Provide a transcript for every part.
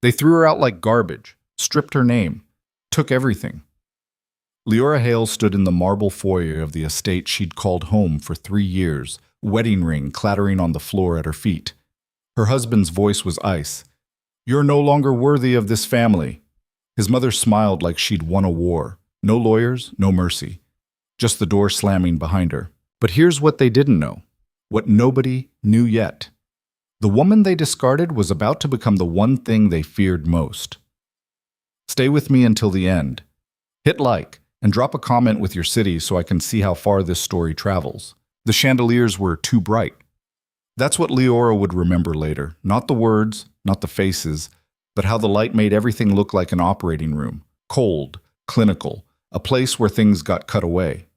They threw her out like garbage, stripped her name, took everything. Liora Hale stood in the marble foyer of the estate she'd called home for 3 years, wedding ring clattering on the floor at her feet. Her husband's voice was ice. "You're no longer worthy of this family." His mother smiled like she'd won a war. No lawyers, no mercy. Just the door slamming behind her. But here's what they didn't know. What nobody knew yet. The woman they discarded was about to become the one thing they feared most. Stay with me until the end. Hit like, and drop a comment with your city so I can see how far this story travels. The chandeliers were too bright. That's what Liora would remember later. Not the words, not the faces, but how the light made everything look like an operating room. Cold, clinical, a place where things got cut away.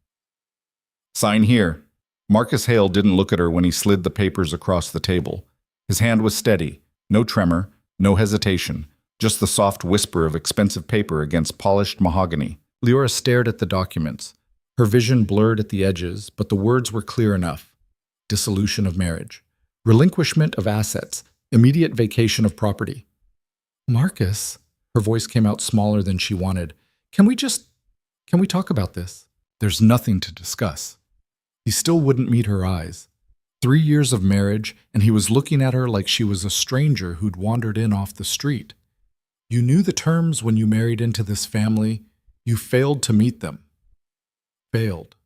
Sign here. Marcus Hale didn't look at her when he slid the papers across the table. His hand was steady, no tremor, no hesitation, just the soft whisper of expensive paper against polished mahogany. Liora stared at the documents. Her vision blurred at the edges, but the words were clear enough. Dissolution of marriage. Relinquishment of assets. Immediate vacation of property. Marcus, her voice came out smaller than she wanted. Can we talk about this? There's nothing to discuss. He still wouldn't meet her eyes. 3 years of marriage, and he was looking at her like she was a stranger who'd wandered in off the street. You knew the terms when you married into this family. You failed to meet them. Failed.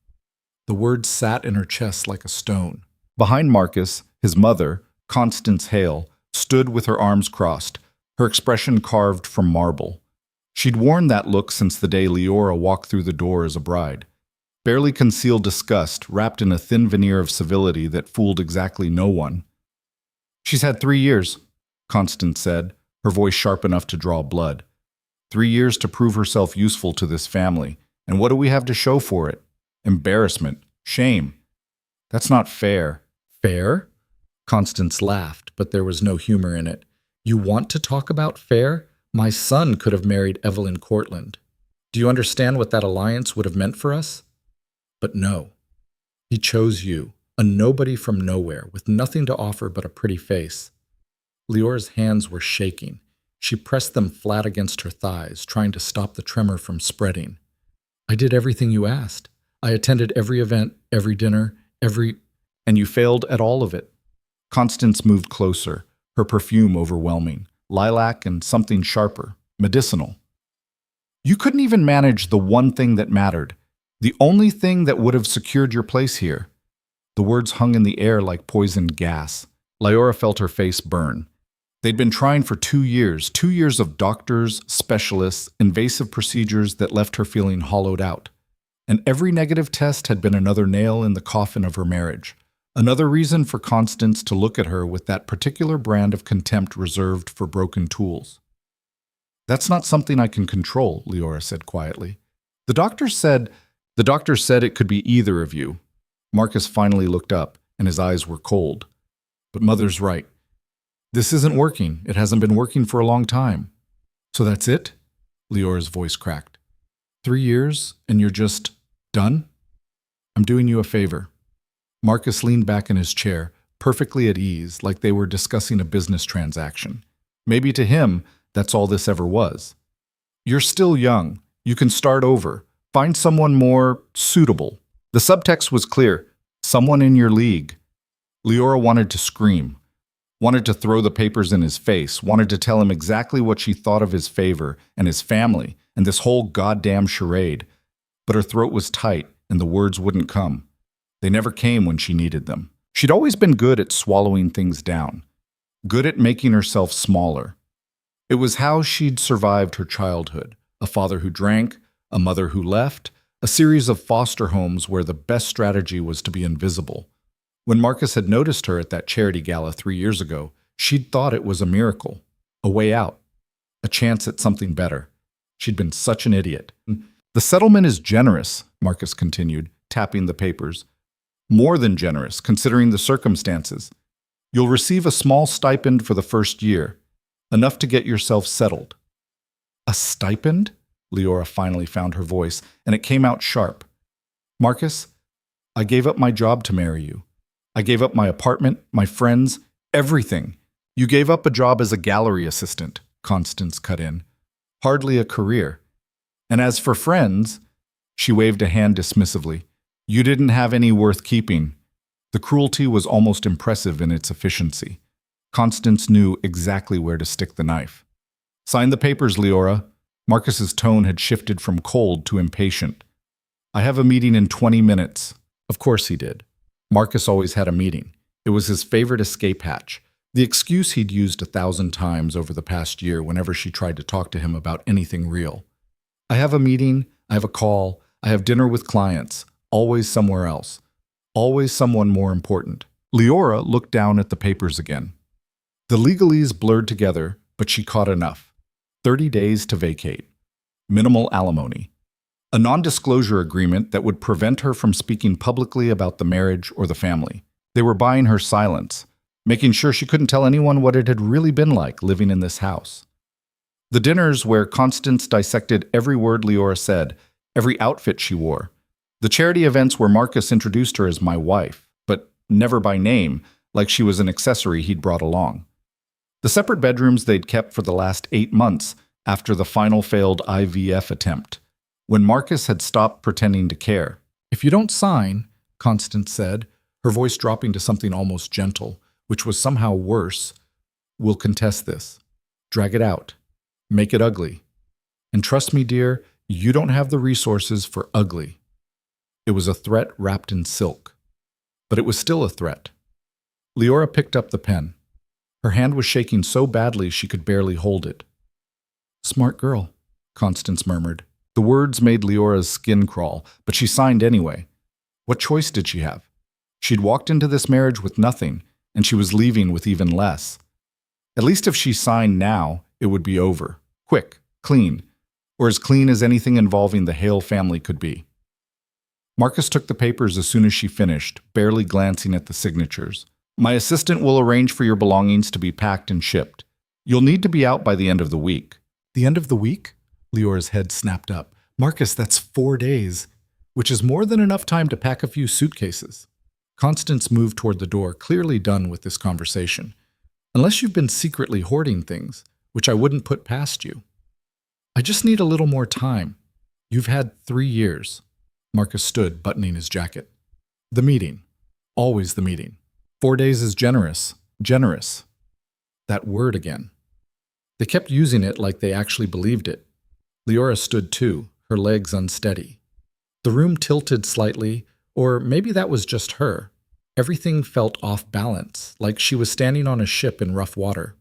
The words sat in her chest like a stone. Behind Marcus, his mother, Constance Hale, stood with her arms crossed, her expression carved from marble. She'd worn that look since the day Liora walked through the door as a bride. Barely concealed disgust wrapped in a thin veneer of civility that fooled exactly no one. She's had 3 years, Constance said, her voice sharp enough to draw blood. 3 years to prove herself useful to this family, and what do we have to show for it? Embarrassment, shame. That's not fair. Fair? Constance laughed, but there was no humor in it. You want to talk about fair? My son could have married Evelyn Cortland. Do you understand what that alliance would have meant for us? But no. He chose you, a nobody from nowhere, with nothing to offer but a pretty face. Liora's hands were shaking. She pressed them flat against her thighs, trying to stop the tremor from spreading. I did everything you asked. I attended every event, every dinner, And you failed at all of it. Constance moved closer, her perfume overwhelming, lilac and something sharper, medicinal. You couldn't even manage the one thing that mattered, the only thing that would have secured your place here. The words hung in the air like poisoned gas. Liora felt her face burn. They'd been trying for 2 years, 2 years of doctors, specialists, invasive procedures that left her feeling hollowed out. And every negative test had been another nail in the coffin of her marriage. Another reason for Constance to look at her with that particular brand of contempt reserved for broken tools. That's not something I can control, Liora said quietly. The doctor said it could be either of you. Marcus finally looked up, and his eyes were cold. But Mother's right. This isn't working. It hasn't been working for a long time. So that's it? Liora's voice cracked. 3 years, and you're just done? I'm doing you a favor. Marcus leaned back in his chair, perfectly at ease, like they were discussing a business transaction. Maybe to him, that's all this ever was. You're still young. You can start over. Find someone more suitable. The subtext was clear. Someone in your league. Liora wanted to scream. Wanted to throw the papers in his face. Wanted to tell him exactly what she thought of his favor and his family and this whole goddamn charade. But her throat was tight and the words wouldn't come. They never came when she needed them. She'd always been good at swallowing things down. Good at making herself smaller. It was how she'd survived her childhood. A father who drank, a mother who left, a series of foster homes where the best strategy was to be invisible. When Marcus had noticed her at that charity gala 3 years ago, she'd thought it was a miracle, a way out, a chance at something better. She'd been such an idiot. The settlement is generous, Marcus continued, tapping the papers. More than generous, considering the circumstances. You'll receive a small stipend for the first year, enough to get yourself settled. A stipend? Liora finally found her voice, and it came out sharp. Marcus, I gave up my job to marry you. I gave up my apartment, my friends, everything. You gave up a job as a gallery assistant. Constance cut in. Hardly a career. And as for friends, she waved a hand dismissively. You didn't have any worth keeping. The cruelty was almost impressive in its efficiency. Constance knew exactly where to stick the knife. Sign the papers, Liora. Marcus's tone had shifted from cold to impatient. I have a meeting in 20 minutes. Of course he did. Marcus always had a meeting. It was his favorite escape hatch, the excuse he'd used 1,000 times over the past year whenever she tried to talk to him about anything real. I have a meeting, I have a call, I have dinner with clients, always somewhere else. Always someone more important. Liora looked down at the papers again. The legalese blurred together, but she caught enough. 30 days to vacate. Minimal alimony. A non-disclosure agreement that would prevent her from speaking publicly about the marriage or the family. They were buying her silence, making sure she couldn't tell anyone what it had really been like living in this house. The dinners where Constance dissected every word Liora said, every outfit she wore. The charity events where Marcus introduced her as my wife, but never by name, like she was an accessory he'd brought along. The separate bedrooms they'd kept for the last 8 months after the final failed IVF attempt, when Marcus had stopped pretending to care. If you don't sign, Constance said, her voice dropping to something almost gentle, which was somehow worse, we'll contest this. Drag it out. Make it ugly. And trust me, dear, you don't have the resources for ugly. It was a threat wrapped in silk. But it was still a threat. Liora picked up the pen. Her hand was shaking so badly she could barely hold it. Smart girl, Constance murmured. The words made Leora's skin crawl, but she signed anyway. What choice did she have? She'd walked into this marriage with nothing, and she was leaving with even less. At least if she signed now, it would be over. Quick, clean, or as clean as anything involving the Hale family could be. Marcus took the papers as soon as she finished, barely glancing at the signatures. My assistant will arrange for your belongings to be packed and shipped. You'll need to be out by the end of the week. The end of the week? Leora's head snapped up. Marcus, that's 4 days, which is more than enough time to pack a few suitcases. Constance moved toward the door, clearly done with this conversation. Unless you've been secretly hoarding things, which I wouldn't put past you. I just need a little more time. You've had 3 years. Marcus stood, buttoning his jacket. The meeting. Always the meeting. 4 days is generous. Generous. That word again. They kept using it like they actually believed it. Liora stood too, her legs unsteady. The room tilted slightly, or maybe that was just her. Everything felt off balance, like she was standing on a ship in rough water.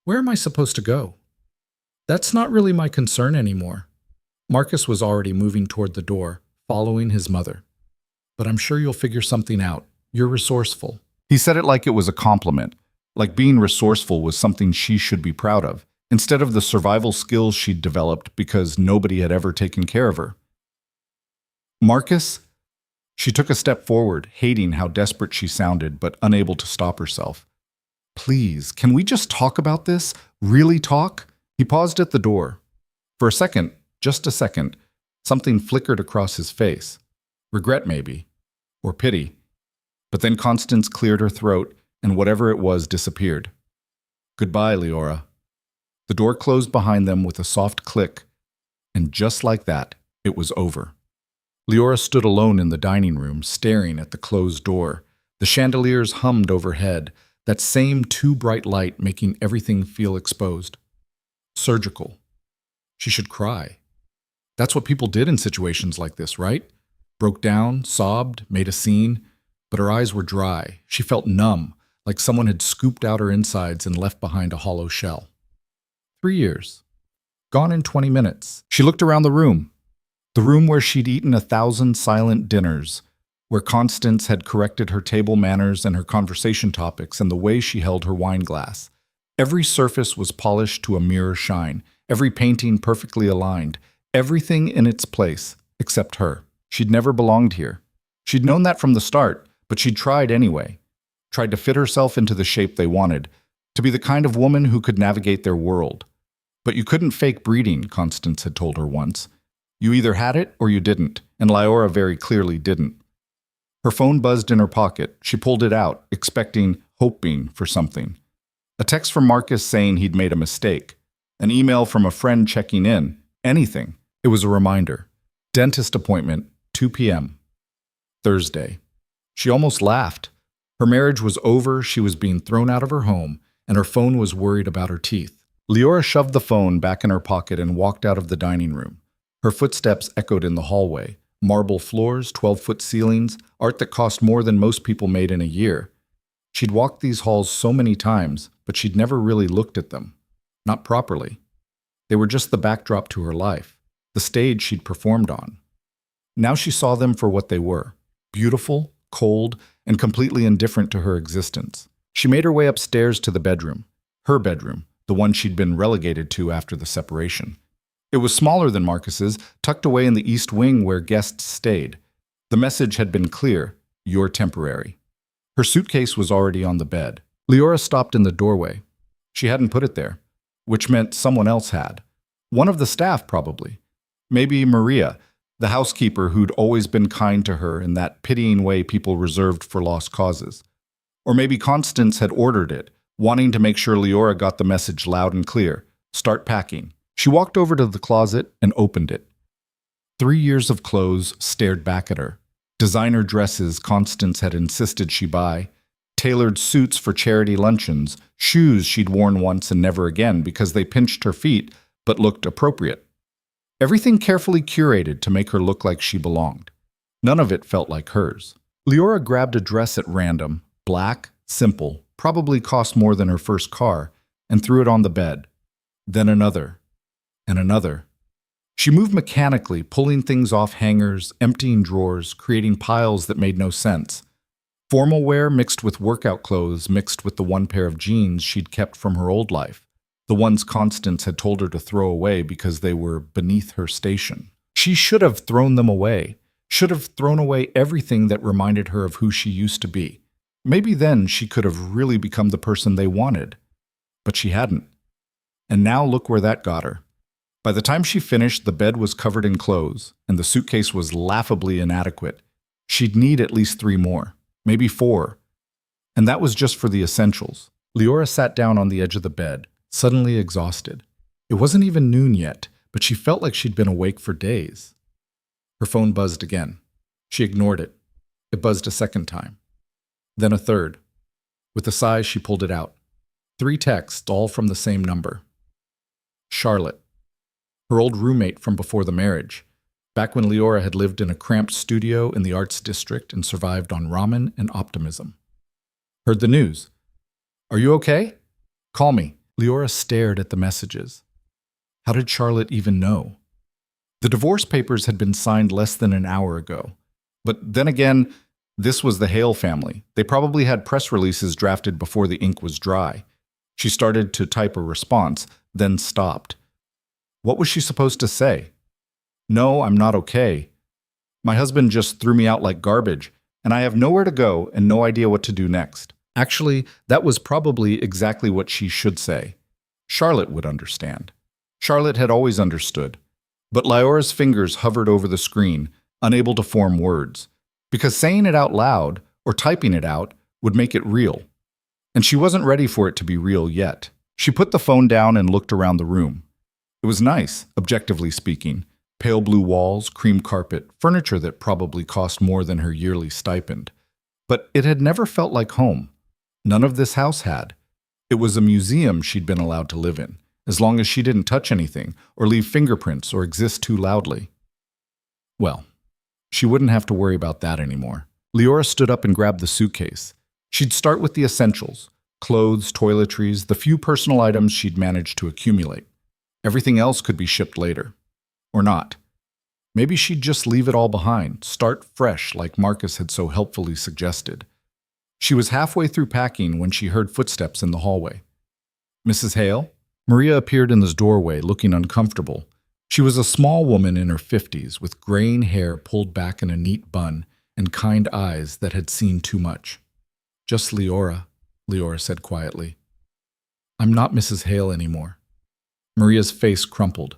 Where am I supposed to go? That's not really my concern anymore. Marcus was already moving toward the door, following his mother. But I'm sure you'll figure something out. You're resourceful. He said it like it was a compliment, like being resourceful was something she should be proud of, instead of the survival skills she'd developed because nobody had ever taken care of her. Marcus? She took a step forward, hating how desperate she sounded, but unable to stop herself. Please, can we just talk about this? Really talk? He paused at the door. For a second, just a second, something flickered across his face. Regret, maybe. Or pity. But then Constance cleared her throat, and whatever it was disappeared. Goodbye, Liora. The door closed behind them with a soft click, and just like that, it was over. Liora stood alone in the dining room, staring at the closed door. The chandeliers hummed overhead, that same too bright light making everything feel exposed. Surgical. She should cry. That's what people did in situations like this, right? Broke down, sobbed, made a scene, but her eyes were dry. She felt numb, like someone had scooped out her insides and left behind a hollow shell. 3 years. Gone in 20 minutes. She looked around the room where she'd eaten 1,000 silent dinners, where Constance had corrected her table manners and her conversation topics and the way she held her wine glass. Every surface was polished to a mirror shine, every painting perfectly aligned, everything in its place, except her. She'd never belonged here. She'd known that from the start, but she'd tried anyway. Tried to fit herself into the shape they wanted, to be the kind of woman who could navigate their world. But you couldn't fake breeding, Constance had told her once. You either had it or you didn't, and Liora very clearly didn't. Her phone buzzed in her pocket. She pulled it out, hoping for something. A text from Marcus saying he'd made a mistake. An email from a friend checking in. Anything. It was a reminder. Dentist appointment, 2 p.m. Thursday. She almost laughed. Her marriage was over, she was being thrown out of her home, and her phone was worried about her teeth. Liora shoved the phone back in her pocket and walked out of the dining room. Her footsteps echoed in the hallway. Marble floors, 12-foot ceilings, art that cost more than most people made in a year. She'd walked these halls so many times, but she'd never really looked at them. Not properly. They were just the backdrop to her life, the stage she'd performed on. Now she saw them for what they were, beautiful, cold, and completely indifferent to her existence. She made her way upstairs to the bedroom, her bedroom, the one she'd been relegated to after the separation. It was smaller than Marcus's, tucked away in the east wing where guests stayed. The message had been clear: you're temporary. Her suitcase was already on the bed. Liora stopped in the doorway. She hadn't put it there, which meant someone else had. One of the staff, probably. Maybe Maria, the housekeeper who'd always been kind to her in that pitying way people reserved for lost causes. Or maybe Constance had ordered it, wanting to make sure Liora got the message loud and clear. Start packing. She walked over to the closet and opened it. 3 years of clothes stared back at her. Designer dresses Constance had insisted she buy, tailored suits for charity luncheons, shoes she'd worn once and never again because they pinched her feet but looked appropriate. Everything carefully curated to make her look like she belonged. None of it felt like hers. Liora grabbed a dress at random, black, simple, probably cost more than her first car, and threw it on the bed. Then another. And another. She moved mechanically, pulling things off hangers, emptying drawers, creating piles that made no sense. Formal wear mixed with workout clothes, mixed with the one pair of jeans she'd kept from her old life, the ones Constance had told her to throw away because they were beneath her station. She should have thrown them away, should have thrown away everything that reminded her of who she used to be. Maybe then she could have really become the person they wanted. But she hadn't. And now look where that got her. By the time she finished, the bed was covered in clothes, and the suitcase was laughably inadequate. She'd need at least 3 more, maybe 4. And that was just for the essentials. Liora sat down on the edge of the bed, suddenly exhausted. It wasn't even noon yet, but she felt like she'd been awake for days. Her phone buzzed again. She ignored it. It buzzed a second time. Then a third. With a sigh, she pulled it out. 3 texts, all from the same number. Charlotte. Her old roommate from before the marriage, back when Liora had lived in a cramped studio in the arts district and survived on ramen and optimism. Heard the news. Are you okay? Call me. Liora stared at the messages. How did Charlotte even know? The divorce papers had been signed less than an hour ago. But then again, this was the Hale family. They probably had press releases drafted before the ink was dry. She started to type a response, then stopped. What was she supposed to say? No, I'm not okay. My husband just threw me out like garbage, and I have nowhere to go and no idea what to do next. Actually, that was probably exactly what she should say. Charlotte would understand. Charlotte had always understood. But Liora's fingers hovered over the screen, unable to form words, because saying it out loud or typing it out would make it real. And she wasn't ready for it to be real yet. She put the phone down and looked around the room. It was nice, objectively speaking. Pale blue walls, cream carpet, furniture that probably cost more than her yearly stipend. But it had never felt like home. None of this house had. It was a museum she'd been allowed to live in, as long as she didn't touch anything, or leave fingerprints, or exist too loudly. Well, she wouldn't have to worry about that anymore. Liora stood up and grabbed the suitcase. She'd start with the essentials: clothes, toiletries, the few personal items she'd managed to accumulate. Everything else could be shipped later. Or not. Maybe she'd just leave it all behind, start fresh like Marcus had so helpfully suggested. She was halfway through packing when she heard footsteps in the hallway. Mrs. Hale? Maria appeared in the doorway, looking uncomfortable. She was a small woman in her 50s, with graying hair pulled back in a neat bun and kind eyes that had seen too much. Just Liora, Liora said quietly. I'm not Mrs. Hale anymore. Maria's face crumpled.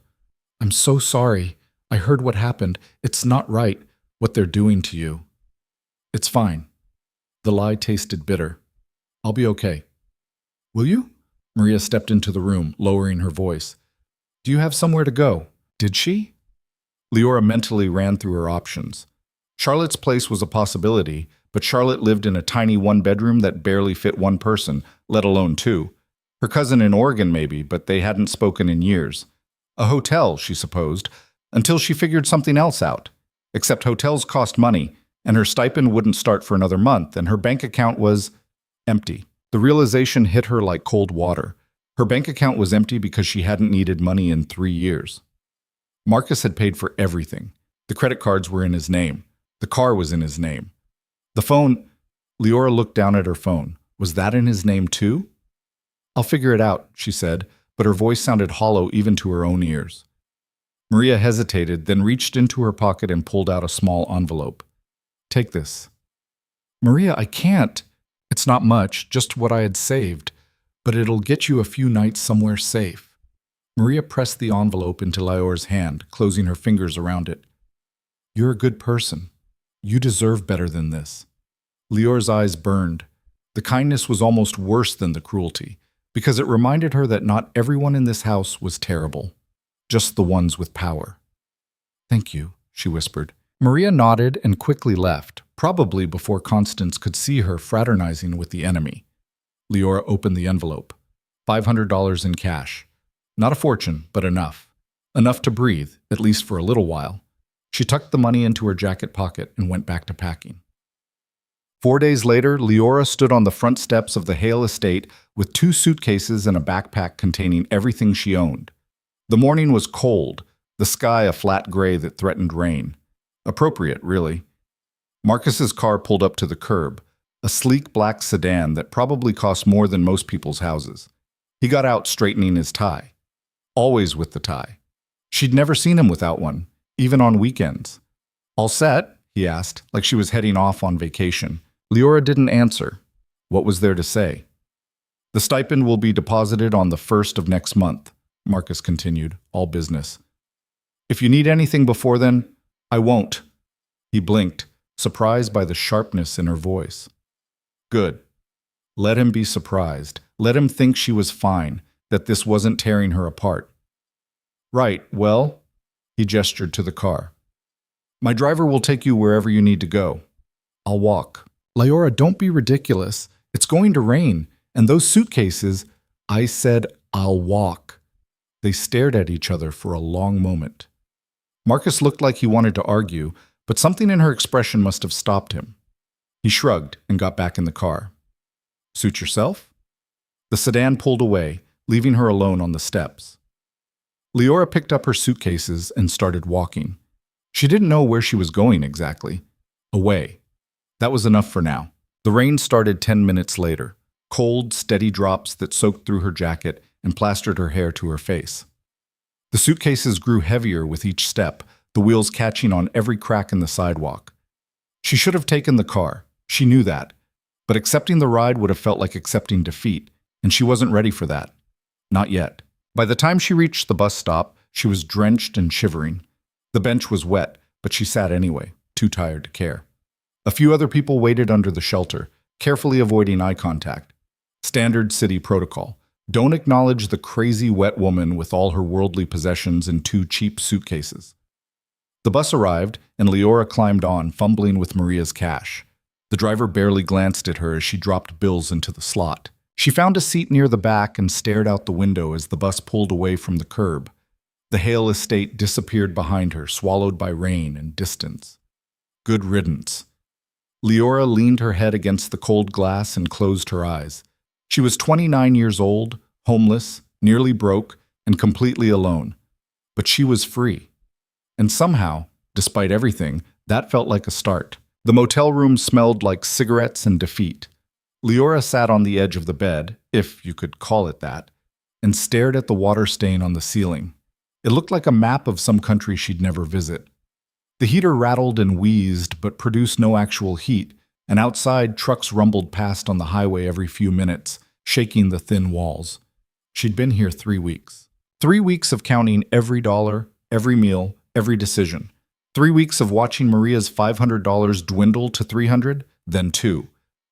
I'm so sorry. I heard what happened. It's not right, what they're doing to you. It's fine. The lie tasted bitter. I'll be okay. Will you? Maria stepped into the room, lowering her voice. Do you have somewhere to go? Did she? Liora mentally ran through her options. Charlotte's place was a possibility, but Charlotte lived in a tiny one-bedroom that barely fit one person, let alone two. Her cousin in Oregon maybe, but they hadn't spoken in years. A hotel, she supposed, until she figured something else out. Except hotels cost money, and her stipend wouldn't start for another month, and her bank account was empty. The realization hit her like cold water. Her bank account was empty because she hadn't needed money in 3 years. Marcus had paid for everything. The credit cards were in his name. The car was in his name. The phone... Liora looked down at her phone. Was that in his name too? I'll figure it out, she said, but her voice sounded hollow even to her own ears. Maria hesitated, then reached into her pocket and pulled out a small envelope. Take this. Maria, I can't. It's not much, just what I had saved, but it'll get you a few nights somewhere safe. Maria pressed the envelope into Liora's hand, closing her fingers around it. You're a good person. You deserve better than this. Liora's eyes burned. The kindness was almost worse than the cruelty, because it reminded her that not everyone in this house was terrible, just the ones with power. Thank you, she whispered. Maria nodded and quickly left, probably before Constance could see her fraternizing with the enemy. Liora opened the envelope. $500 in cash. Not a fortune, but enough. Enough to breathe, at least for a little while. She tucked the money into her jacket pocket and went back to packing. 4 days later, Liora stood on the front steps of the Hale estate with 2 suitcases and a backpack containing everything she owned. The morning was cold, the sky a flat gray that threatened rain. Appropriate, really. Marcus's car pulled up to the curb, a sleek black sedan that probably cost more than most people's houses. He got out straightening his tie. Always with the tie. She'd never seen him without one, even on weekends. All set? He asked, like she was heading off on vacation. Liora didn't answer. What was there to say? The stipend will be deposited on the 1st of next month, Marcus continued, all business. If you need anything before then, I won't. He blinked, surprised by the sharpness in her voice. Good. Let him be surprised. Let him think she was fine, that this wasn't tearing her apart. Right, well, he gestured to the car. My driver will take you wherever you need to go. I'll walk. Liora, don't be ridiculous. It's going to rain, and those suitcases, I said I'll walk. They stared at each other for a long moment. Marcus looked like he wanted to argue, but something in her expression must have stopped him. He shrugged and got back in the car. Suit yourself? The sedan pulled away, leaving her alone on the steps. Liora picked up her suitcases and started walking. She didn't know where she was going exactly. Away. That was enough for now. The rain started 10 minutes later, cold, steady drops that soaked through her jacket and plastered her hair to her face. The suitcases grew heavier with each step, the wheels catching on every crack in the sidewalk. She should have taken the car. She knew that. But accepting the ride would have felt like accepting defeat, and she wasn't ready for that. Not yet. By the time she reached the bus stop, she was drenched and shivering. The bench was wet, but she sat anyway, too tired to care. A few other people waited under the shelter, carefully avoiding eye contact. Standard city protocol. Don't acknowledge the crazy wet woman with all her worldly possessions in 2 cheap suitcases. The bus arrived, and Liora climbed on, fumbling with Maria's cash. The driver barely glanced at her as she dropped bills into the slot. She found a seat near the back and stared out the window as the bus pulled away from the curb. The Hale estate disappeared behind her, swallowed by rain and distance. Good riddance. Liora leaned her head against the cold glass and closed her eyes. She was 29 years old, homeless, nearly broke, and completely alone. But she was free. And somehow, despite everything, that felt like a start. The motel room smelled like cigarettes and defeat. Liora sat on the edge of the bed, if you could call it that, and stared at the water stain on the ceiling. It looked like a map of some country she'd never visit. The heater rattled and wheezed, but produced no actual heat, and outside trucks rumbled past on the highway every few minutes, shaking the thin walls. She'd been here 3 weeks. 3 weeks of counting every dollar, every meal, every decision. 3 weeks of watching Maria's $500 dwindle to $300, then 2.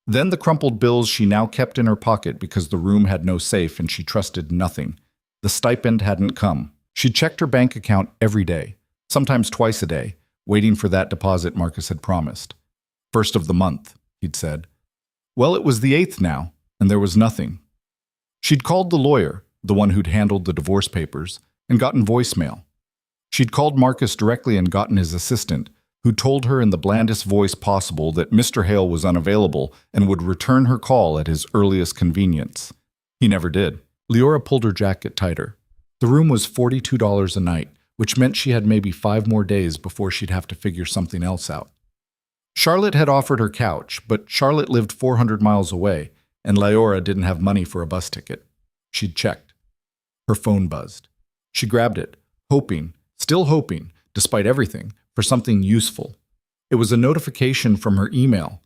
Then the crumpled bills she now kept in her pocket because the room had no safe and she trusted nothing. The stipend hadn't come. She checked her bank account every day, sometimes twice a day, waiting for that deposit Marcus had promised. First of the month, he'd said. Well, it was the 8th now, and there was nothing. She'd called the lawyer, the one who'd handled the divorce papers, and gotten voicemail. She'd called Marcus directly and gotten his assistant, who told her in the blandest voice possible that Mr. Hale was unavailable and would return her call at his earliest convenience. He never did. Liora pulled her jacket tighter. The room was $42 a night, which meant she had maybe 5 more days before she'd have to figure something else out. Charlotte had offered her couch, but Charlotte lived 400 miles away, and Liora didn't have money for a bus ticket. She'd checked. Her phone buzzed. She grabbed it, hoping, still hoping, despite everything, for something useful. It was a notification from her email.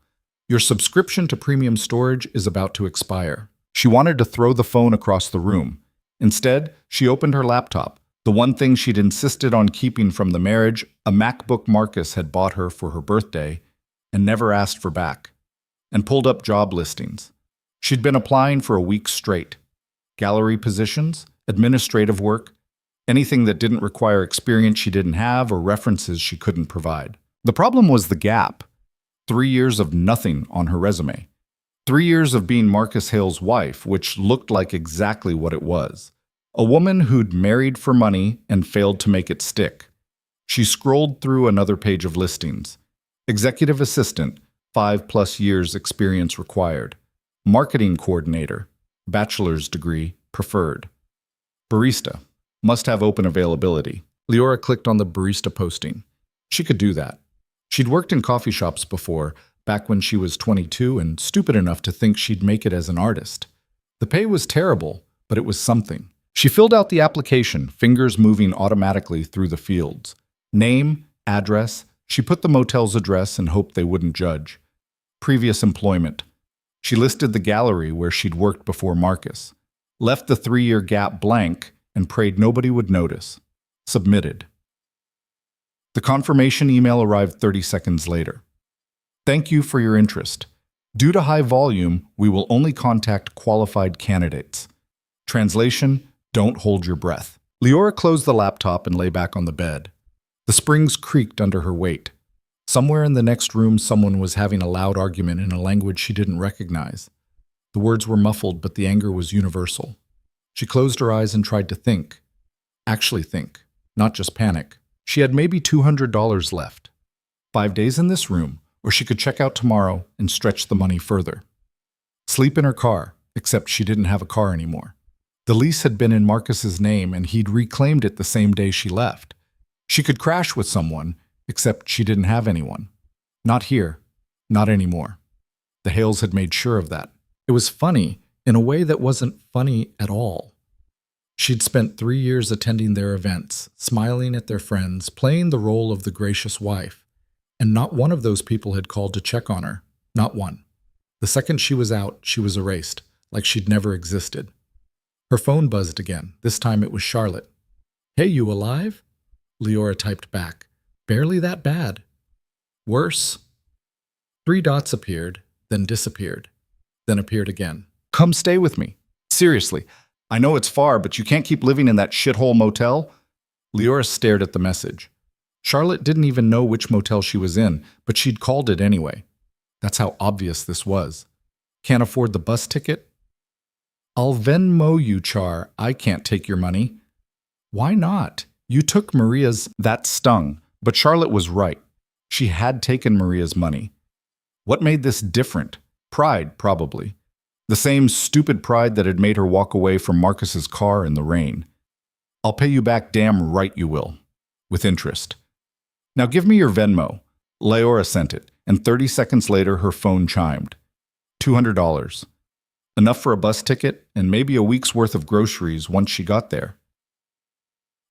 Your subscription to premium storage is about to expire. She wanted to throw the phone across the room. Instead, she opened her laptop, the one thing she'd insisted on keeping from the marriage, a MacBook Marcus had bought her for her birthday and never asked for back, and pulled up job listings. She'd been applying for a week straight. Gallery positions, administrative work, anything that didn't require experience she didn't have or references she couldn't provide. The problem was the gap. 3 years of nothing on her resume. 3 years of being Marcus Hale's wife, which looked like exactly what it was. A woman who'd married for money and failed to make it stick. She scrolled through another page of listings. Executive assistant, 5+ years experience required. Marketing coordinator, bachelor's degree preferred. Barista, must have open availability. Liora clicked on the barista posting. She could do that. She'd worked in coffee shops before, back when she was 22 and stupid enough to think she'd make it as an artist. The pay was terrible, but it was something. She filled out the application, fingers moving automatically through the fields. Name, address. She put the motel's address and hoped they wouldn't judge. Previous employment. She listed the gallery where she'd worked before Marcus. Left the 3-year gap blank and prayed nobody would notice. Submitted. The confirmation email arrived 30 seconds later. Thank you for your interest. Due to high volume, we will only contact qualified candidates. Translation, don't hold your breath. Liora closed the laptop and lay back on the bed. The springs creaked under her weight. Somewhere in the next room, someone was having a loud argument in a language she didn't recognize. The words were muffled, but the anger was universal. She closed her eyes and tried to think. Actually think, not just panic. She had maybe $200 left. 5 days in this room, or she could check out tomorrow and stretch the money further. Sleep in her car, except she didn't have a car anymore. The lease had been in Marcus's name and he'd reclaimed it the same day she left. She could crash with someone, except she didn't have anyone. Not here, not anymore. The Hales had made sure of that. It was funny, in a way that wasn't funny at all. She'd spent 3 years attending their events, smiling at their friends, playing the role of the gracious wife. And not one of those people had called to check on her. Not one. The second she was out, she was erased, like she'd never existed. Her phone buzzed again. This time it was Charlotte. Hey, you alive? Liora typed back. Barely that bad. Worse? 3 dots appeared, then disappeared, then appeared again. Come stay with me. Seriously. I know it's far, but you can't keep living in that shithole motel. Liora stared at the message. Charlotte didn't even know which motel she was in, but she'd called it anyway. That's how obvious this was. Can't afford the bus ticket? I'll Venmo you, Char. I can't take your money. Why not? You took Maria's. That stung, but Charlotte was right. She had taken Maria's money. What made this different? Pride, probably. The same stupid pride that had made her walk away from Marcus's car in the rain. I'll pay you back, damn right you will. With interest. Now give me your Venmo. Liora sent it, and 30 seconds later her phone chimed. $200. Enough for a bus ticket and maybe a week's worth of groceries once she got there.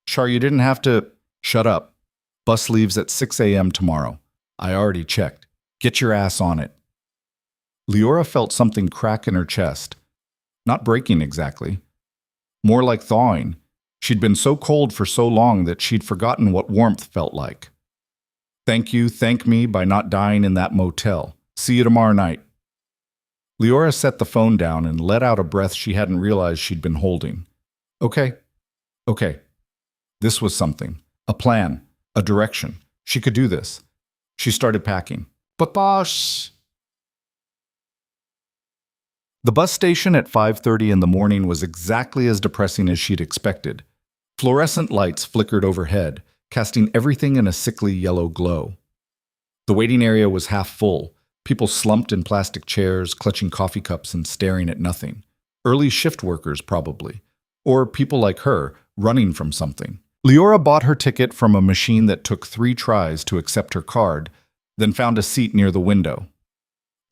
Char, you didn't have to... Shut up. Bus leaves at 6 a.m. tomorrow. I already checked. Get your ass on it. Liora felt something crack in her chest. Not breaking exactly. More like thawing. She'd been so cold for so long that she'd forgotten what warmth felt like. Thank me by not dying in that motel. See you tomorrow night. Liora set the phone down and let out a breath she hadn't realized she'd been holding. Okay. This was something. A plan. A direction. She could do this. She started packing. But boss... The bus station at 5:30 in the morning was exactly as depressing as she'd expected. Fluorescent lights flickered overhead, casting everything in a sickly yellow glow. The waiting area was half full, people slumped in plastic chairs, clutching coffee cups and staring at nothing. Early shift workers, probably. Or people like her, running from something. Liora bought her ticket from a machine that took 3 tries to accept her card, then found a seat near the window.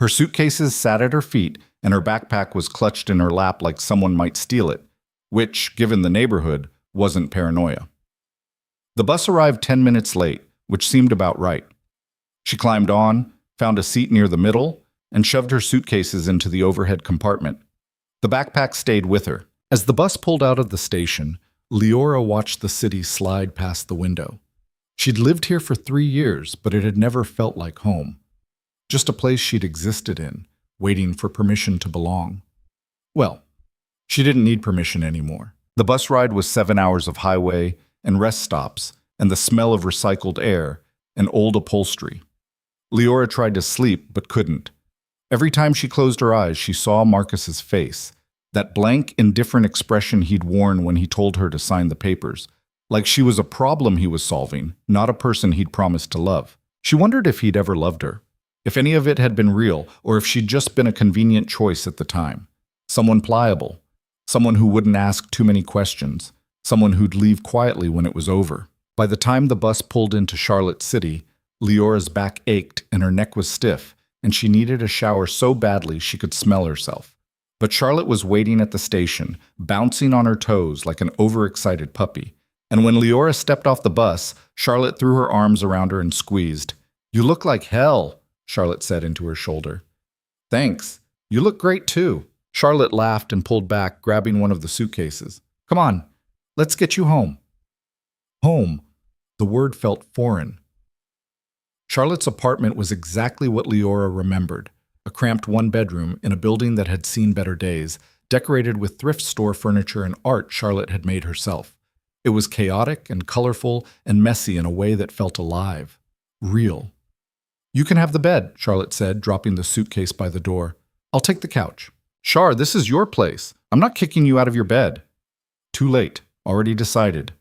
Her suitcases sat at her feet, and her backpack was clutched in her lap like someone might steal it, which, given the neighborhood, wasn't paranoia. The bus arrived 10 minutes late, which seemed about right. She climbed on, found a seat near the middle, and shoved her suitcases into the overhead compartment. The backpack stayed with her. As the bus pulled out of the station, Liora watched the city slide past the window. She'd lived here for 3 years, but it had never felt like home. Just a place she'd existed in, waiting for permission to belong. Well, she didn't need permission anymore. The bus ride was 7 hours of highway and rest stops and the smell of recycled air and old upholstery. Liora tried to sleep but couldn't. Every time she closed her eyes, she saw Marcus's face, that blank, indifferent expression he'd worn when he told her to sign the papers, like she was a problem he was solving, not a person he'd promised to love. She wondered if he'd ever loved her, if any of it had been real, or if she'd just been a convenient choice at the time. Someone pliable, someone who wouldn't ask too many questions, someone who'd leave quietly when it was over. By the time the bus pulled into Charlotte City, Liora's back ached and her neck was stiff, and she needed a shower so badly she could smell herself. But Charlotte was waiting at the station, bouncing on her toes like an overexcited puppy. And when Liora stepped off the bus, Charlotte threw her arms around her and squeezed. "You look like hell," Charlotte said into her shoulder. "Thanks. You look great too." Charlotte laughed and pulled back, grabbing one of the suitcases. "Come on, let's get you home." Home. The word felt foreign. Charlotte's apartment was exactly what Liora remembered. A cramped one-bedroom in a building that had seen better days, decorated with thrift store furniture and art Charlotte had made herself. It was chaotic and colorful and messy in a way that felt alive. Real. "You can have the bed," Charlotte said, dropping the suitcase by the door. "I'll take the couch." "Char, this is your place. I'm not kicking you out of your bed." Too late. Already decided.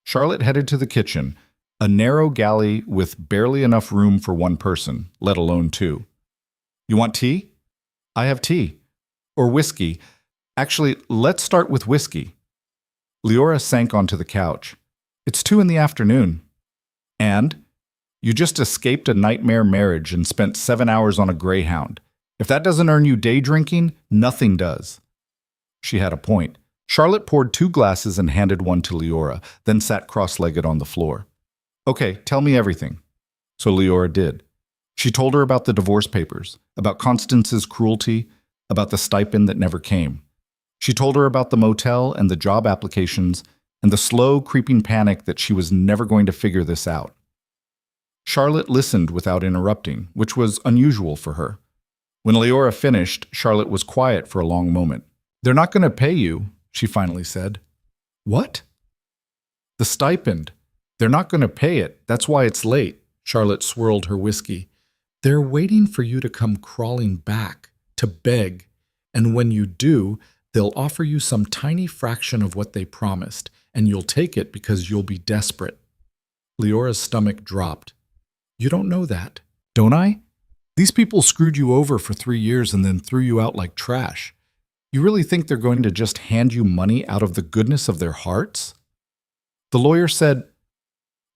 Charlotte headed to the kitchen, a narrow galley with barely enough room for one person, let alone 2. "You want tea?" "I have tea. Or whiskey. Actually, let's start with whiskey." Liora sank onto the couch. "It's 2 in the afternoon." "And? You just escaped a nightmare marriage and spent 7 hours on a Greyhound. If that doesn't earn you day drinking, nothing does." She had a point. Charlotte poured 2 glasses and handed one to Liora, then sat cross-legged on the floor. "Okay, tell me everything." So Liora did. She told her about the divorce papers, about Constance's cruelty, about the stipend that never came. She told her about the motel and the job applications and the slow, creeping panic that she was never going to figure this out. Charlotte listened without interrupting, which was unusual for her. When Liora finished, Charlotte was quiet for a long moment. "They're not going to pay you," she finally said. "What?" "The stipend. They're not going to pay it. That's why it's late." Charlotte swirled her whiskey. "They're waiting for you to come crawling back, to beg. And when you do, they'll offer you some tiny fraction of what they promised, and you'll take it because you'll be desperate." Liora's stomach dropped. "You don't know that, don't I? These people screwed you over for 3 years and then threw you out like trash. You really think they're going to just hand you money out of the goodness of their hearts?" The lawyer said,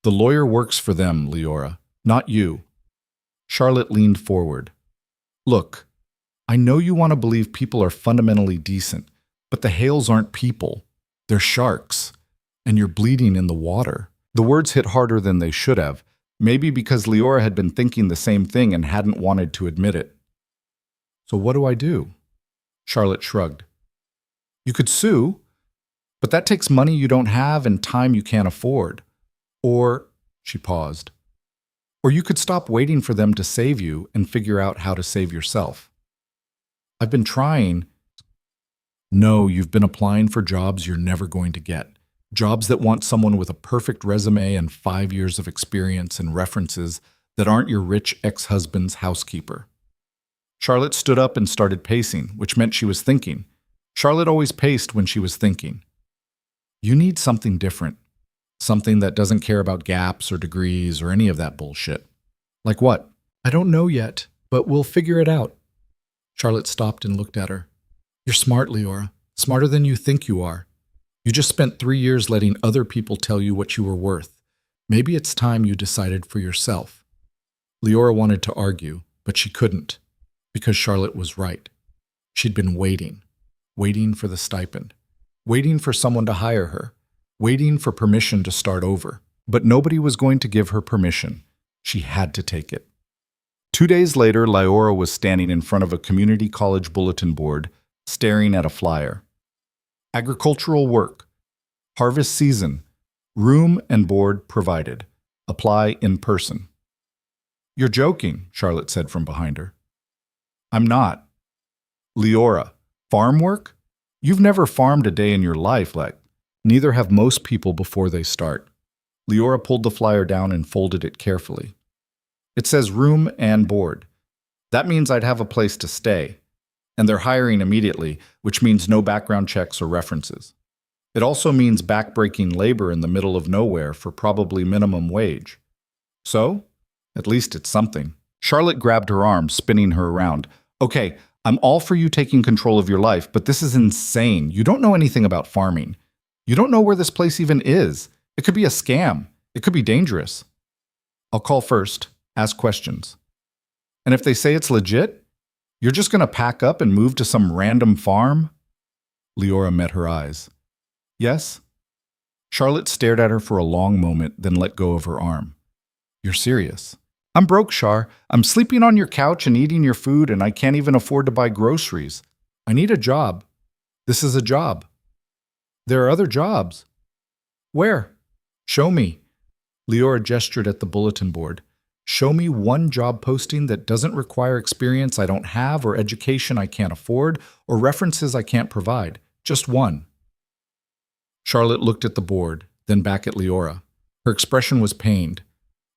"The lawyer works for them, Liora, not you." Charlotte leaned forward. "Look, I know you want to believe people are fundamentally decent, but the Hales aren't people. They're sharks, and you're bleeding in the water." The words hit harder than they should have, maybe because Liora had been thinking the same thing and hadn't wanted to admit it. "So what do I do?" Charlotte shrugged. "You could sue, but that takes money you don't have and time you can't afford. Or," she paused, "or you could stop waiting for them to save you and figure out how to save yourself." "I've been trying." "No, you've been applying for jobs you're never going to get. Jobs that want someone with a perfect resume and 5 years of experience and references that aren't your rich ex-husband's housekeeper. Charlotte stood up and started pacing, which meant she was thinking. Charlotte always paced when she was thinking. You need something different. Something that doesn't care about gaps or degrees or any of that bullshit. Like what? I don't know yet, but we'll figure it out. Charlotte stopped and looked at her. You're smart, Liora. Smarter than you think you are. You just spent 3 years letting other people tell you what you were worth. Maybe it's time you decided for yourself. Liora wanted to argue, but she couldn't, because Charlotte was right. She'd been waiting for the stipend, waiting for someone to hire her, waiting for permission to start over. But nobody was going to give her permission. She had to take it. 2 days later, Liora was standing in front of a community college bulletin board, staring at a flyer. Agricultural work. Harvest season. Room and board provided. Apply in person. You're joking, Charlotte said from behind her. I'm not. Liora, farm work? You've never farmed a day in your life, like. Neither have most people before they start. Liora pulled the flyer down and folded it carefully. It says room and board. That means I'd have a place to stay. And they're hiring immediately, which means no background checks or references. It also means backbreaking labor in the middle of nowhere for probably minimum wage. So, at least it's something. Charlotte grabbed her arm, spinning her around. Okay, I'm all for you taking control of your life, but this is insane. You don't know anything about farming. You don't know where this place even is. It could be a scam. It could be dangerous. I'll call first, ask questions. And if they say it's legit, you're just going to pack up and move to some random farm? Liora met her eyes. Yes? Charlotte stared at her for a long moment, then let go of her arm. You're serious? I'm broke, Char. I'm sleeping on your couch and eating your food, and I can't even afford to buy groceries. I need a job. This is a job. There are other jobs. Where? Show me. Liora gestured at the bulletin board. Show me one job posting that doesn't require experience I don't have, or education I can't afford, or references I can't provide. Just one. Charlotte looked at the board, then back at Liora. Her expression was pained.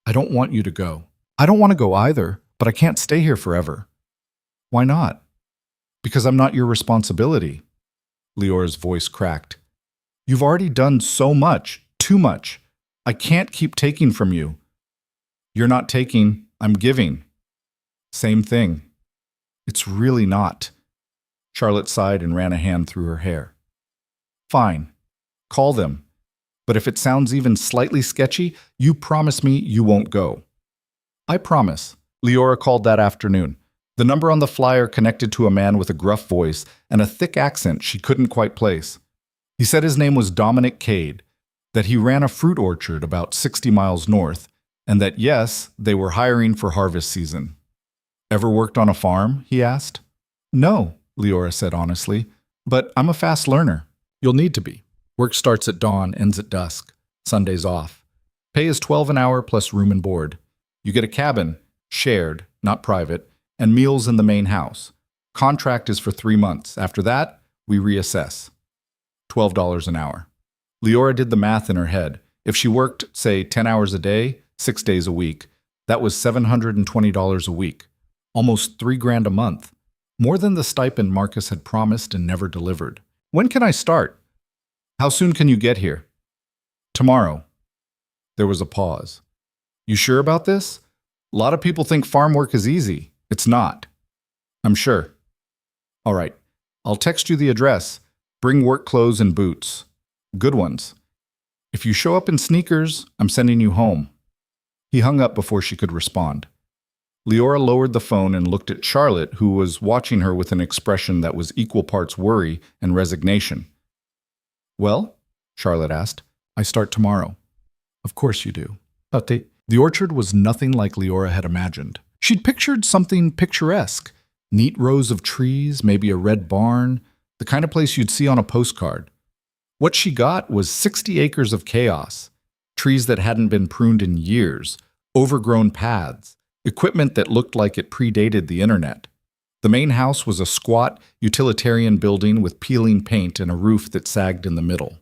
I don't want you to go. I don't want to go either, but I can't stay here forever. Why not? Because I'm not your responsibility. Leora's voice cracked. You've already done so much, too much. I can't keep taking from you. You're not taking, I'm giving. Same thing. It's really not. Charlotte sighed and ran a hand through her hair. Fine. Call them. But if it sounds even slightly sketchy, you promise me you won't go. I promise. Liora called that afternoon. The number on the flyer connected to a man with a gruff voice and a thick accent she couldn't quite place. He said his name was Dominic Cade, that he ran a fruit orchard about 60 miles north, and that, yes, they were hiring for harvest season. Ever worked on a farm? He asked. No, Liora said honestly, but I'm a fast learner. You'll need to be. Work starts at dawn, ends at dusk. Sundays off. Pay is $12 an hour plus room and board. You get a cabin, shared, not private, and meals in the main house. Contract is for 3 months. After that, we reassess. $12 an hour. Liora did the math in her head. If she worked, say, 10 hours a day, 6 days a week, that was $720 a week. Almost $3,000 a month. More than the stipend Marcus had promised and never delivered. When can I start? How soon can you get here? Tomorrow. There was a pause. You sure about this? A lot of people think farm work is easy. It's not. I'm sure. All right. I'll text you the address. Bring work clothes and boots. Good ones. If you show up in sneakers, I'm sending you home. He hung up before she could respond. Liora lowered the phone and looked at Charlotte, who was watching her with an expression that was equal parts worry and resignation. Well, Charlotte asked, I start tomorrow. Of course you do. But the orchard was nothing like Liora had imagined. She'd pictured something picturesque. Neat rows of trees, maybe a red barn, the kind of place you'd see on a postcard. What she got was 60 acres of chaos, trees that hadn't been pruned in years, overgrown paths, equipment that looked like it predated the internet. The main house was a squat, utilitarian building with peeling paint and a roof that sagged in the middle.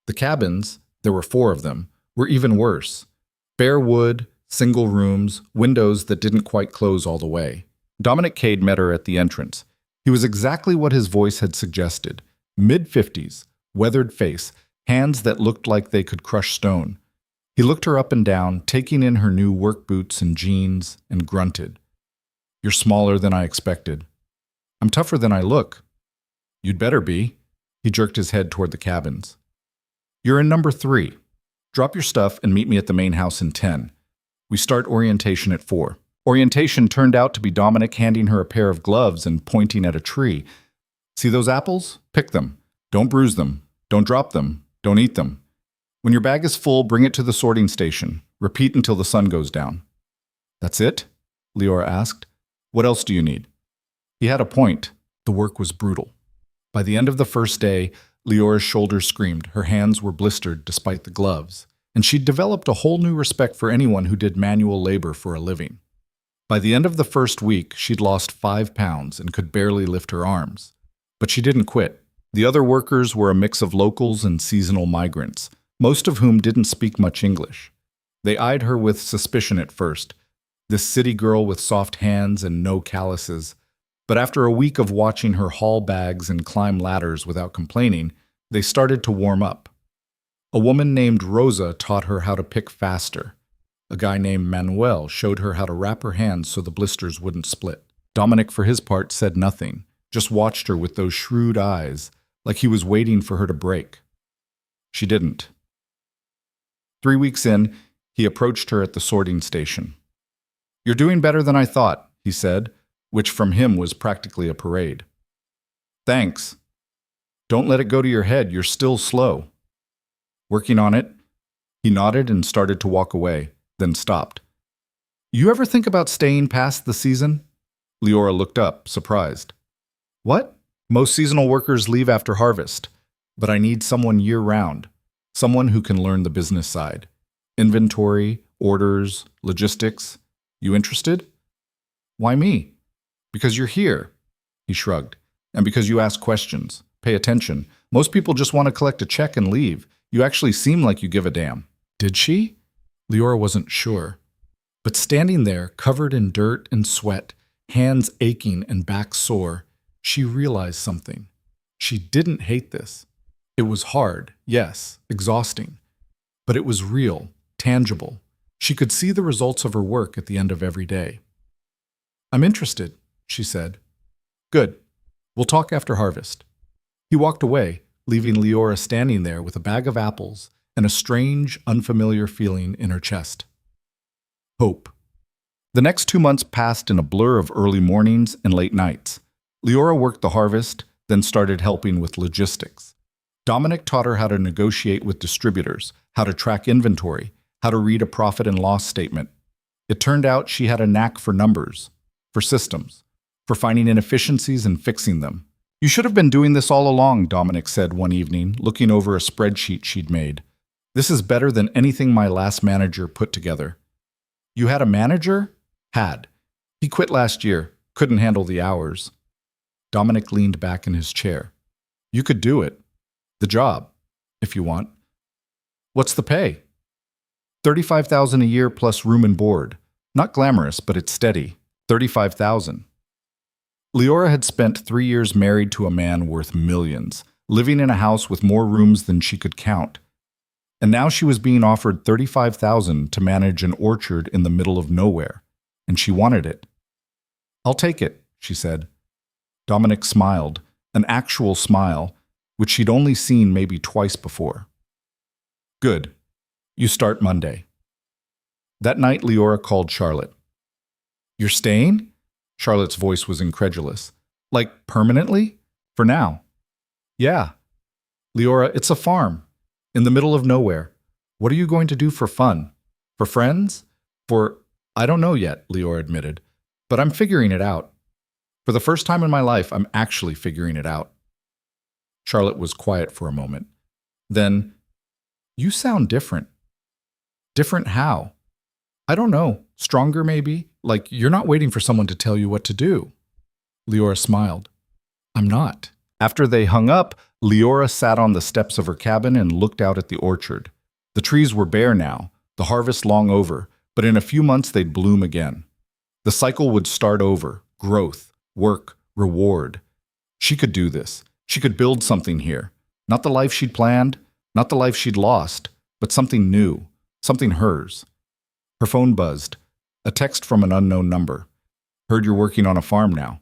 The cabins, there were 4 of them, were even worse. Bare wood, single rooms, windows that didn't quite close all the way. Dominic Cade met her at the entrance. He was exactly what his voice had suggested. Mid-50s, weathered face, hands that looked like they could crush stone. He looked her up and down, taking in her new work boots and jeans, and grunted. "You're smaller than I expected." "I'm tougher than I look." "You'd better be." He jerked his head toward the cabins. "You're in number 3. Drop your stuff and meet me at the main house in 10. We start orientation at 4. Orientation turned out to be Dominic handing her a pair of gloves and pointing at a tree. "See those apples? Pick them. Don't bruise them. Don't drop them. Don't eat them. When your bag is full, bring it to the sorting station. Repeat until the sun goes down." "That's it?" Liora asked. "What else do you need?" He had a point. The work was brutal. By the end of the first day, Leora's shoulders screamed, her hands were blistered despite the gloves, and she'd developed a whole new respect for anyone who did manual labor for a living. By the end of the first week, she'd lost 5 pounds and could barely lift her arms. But she didn't quit. The other workers were a mix of locals and seasonal migrants, most of whom didn't speak much English. They eyed her with suspicion at first, this city girl with soft hands and no calluses. But after a week of watching her haul bags and climb ladders without complaining, they started to warm up. A woman named Rosa taught her how to pick faster. A guy named Manuel showed her how to wrap her hands so the blisters wouldn't split. Dominic, for his part, said nothing, just watched her with those shrewd eyes, like he was waiting for her to break. She didn't. 3 weeks in, he approached her at the sorting station. "You're doing better than I thought," he said, which from him was practically a parade. "Thanks. Don't let it go to your head, you're still slow." "Working on it." He nodded and started to walk away, then stopped. "You ever think about staying past the season?" Liora looked up, surprised. "What?" "Most seasonal workers leave after harvest, but I need someone year-round, someone who can learn the business side. Inventory, orders, logistics. You interested?" "Why me?" "Because you're here," he shrugged, "and because you ask questions. Pay attention. Most people just want to collect a check and leave. You actually seem like you give a damn." Did she? Liora wasn't sure. But standing there, covered in dirt and sweat, hands aching and back sore, she realized something. She didn't hate this. It was hard, yes, exhausting. But it was real, tangible. She could see the results of her work at the end of every day. "I'm interested," she said. "Good. We'll talk after harvest." He walked away, leaving Liora standing there with a bag of apples and a strange, unfamiliar feeling in her chest. Hope. The next 2 months passed in a blur of early mornings and late nights. Liora worked the harvest, then started helping with logistics. Dominic taught her how to negotiate with distributors, how to track inventory, how to read a profit and loss statement. It turned out she had a knack for numbers, for systems, for finding inefficiencies and fixing them. "You should have been doing this all along," Dominic said one evening, looking over a spreadsheet she'd made. "This is better than anything my last manager put together." "You had a manager?" "Had. He quit last year, couldn't handle the hours." Dominic leaned back in his chair. "You could do it. The job, if you want." "What's the pay?" $35,000 a year plus room and board. Not glamorous, but it's steady. 35,000. Liora had spent 3 years married to a man worth millions, living in a house with more rooms than she could count. And now she was being offered $35,000 to manage an orchard in the middle of nowhere, and she wanted it. "I'll take it," she said. Dominic smiled, an actual smile, which she'd only seen maybe twice before. "Good. You start Monday." That night, Liora called Charlotte. "You're staying?" Charlotte's voice was incredulous. "Like, permanently? For now?" "Yeah." "Liora, it's a farm. In the middle of nowhere. What are you going to do for fun? For friends? I don't know yet," Liora admitted. "But I'm figuring it out. For the first time in my life, I'm actually figuring it out." Charlotte was quiet for a moment. Then, "You sound different." "Different how?" "I don't know. Stronger, maybe? Like you're not waiting for someone to tell you what to do." Liora smiled. "I'm not." After they hung up, Liora sat on the steps of her cabin and looked out at the orchard. The trees were bare now, the harvest long over, but in a few months they'd bloom again. The cycle would start over: growth, work, reward. She could do this. She could build something here. Not the life she'd planned, not the life she'd lost, but something new, something hers. Her phone buzzed. A text from an unknown number. "Heard you're working on a farm now.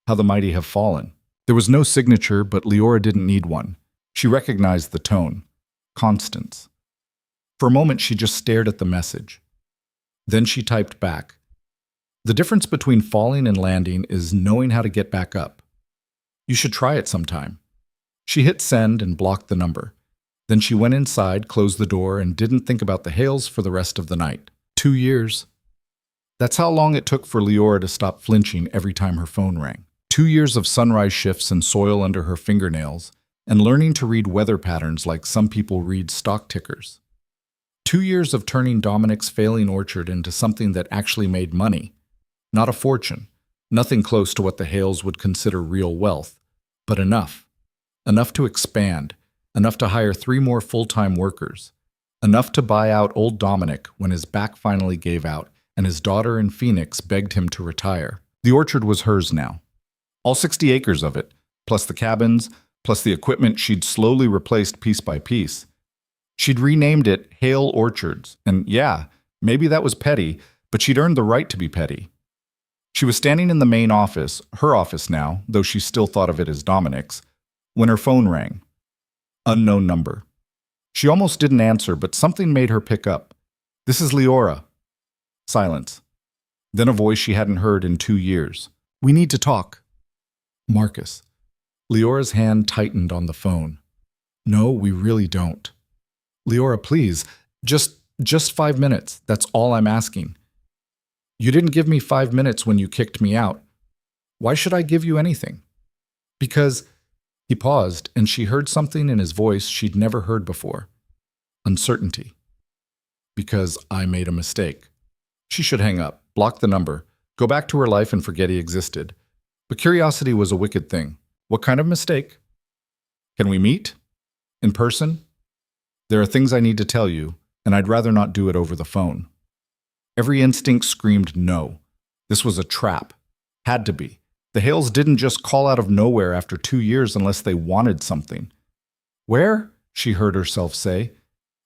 How the mighty have fallen." There was no signature, but Liora didn't need one. She recognized the tone. Constance. For a moment, she just stared at the message. Then she typed back. "The difference between falling and landing is knowing how to get back up. You should try it sometime." She hit send and blocked the number. Then she went inside, closed the door, and didn't think about the Hales for the rest of the night. 2 years. That's how long it took for Liora to stop flinching every time her phone rang. 2 years of sunrise shifts and soil under her fingernails, and learning to read weather patterns like some people read stock tickers. 2 years of turning Dominic's failing orchard into something that actually made money. Not a fortune, nothing close to what the Hales would consider real wealth, but enough. Enough to expand, enough to hire 3 more full-time workers, enough to buy out old Dominic when his back finally gave out and his daughter in Phoenix begged him to retire. The orchard was hers now. All 60 acres of it, plus the cabins, plus the equipment she'd slowly replaced piece by piece. She'd renamed it Hale Orchards, and yeah, maybe that was petty, but she'd earned the right to be petty. She was standing in the main office, her office now, though she still thought of it as Dominic's, when her phone rang. Unknown number. She almost didn't answer, but something made her pick up. "This is Liora." Silence. Then a voice she hadn't heard in 2 years. "We need to talk." Marcus. Leora's hand tightened on the phone. "No, we really don't." "Liora, please, just 5 minutes. That's all I'm asking." "You didn't give me 5 minutes when you kicked me out. Why should I give you anything?" "Because..." He paused, and she heard something in his voice she'd never heard before. Uncertainty. "Because I made a mistake." She should hang up, block the number, go back to her life and forget he existed. But curiosity was a wicked thing. "What kind of mistake?" "Can we meet? In person? There are things I need to tell you, and I'd rather not do it over the phone." Every instinct screamed no. This was a trap. Had to be. The Hales didn't just call out of nowhere after 2 years unless they wanted something. "Where?" she heard herself say.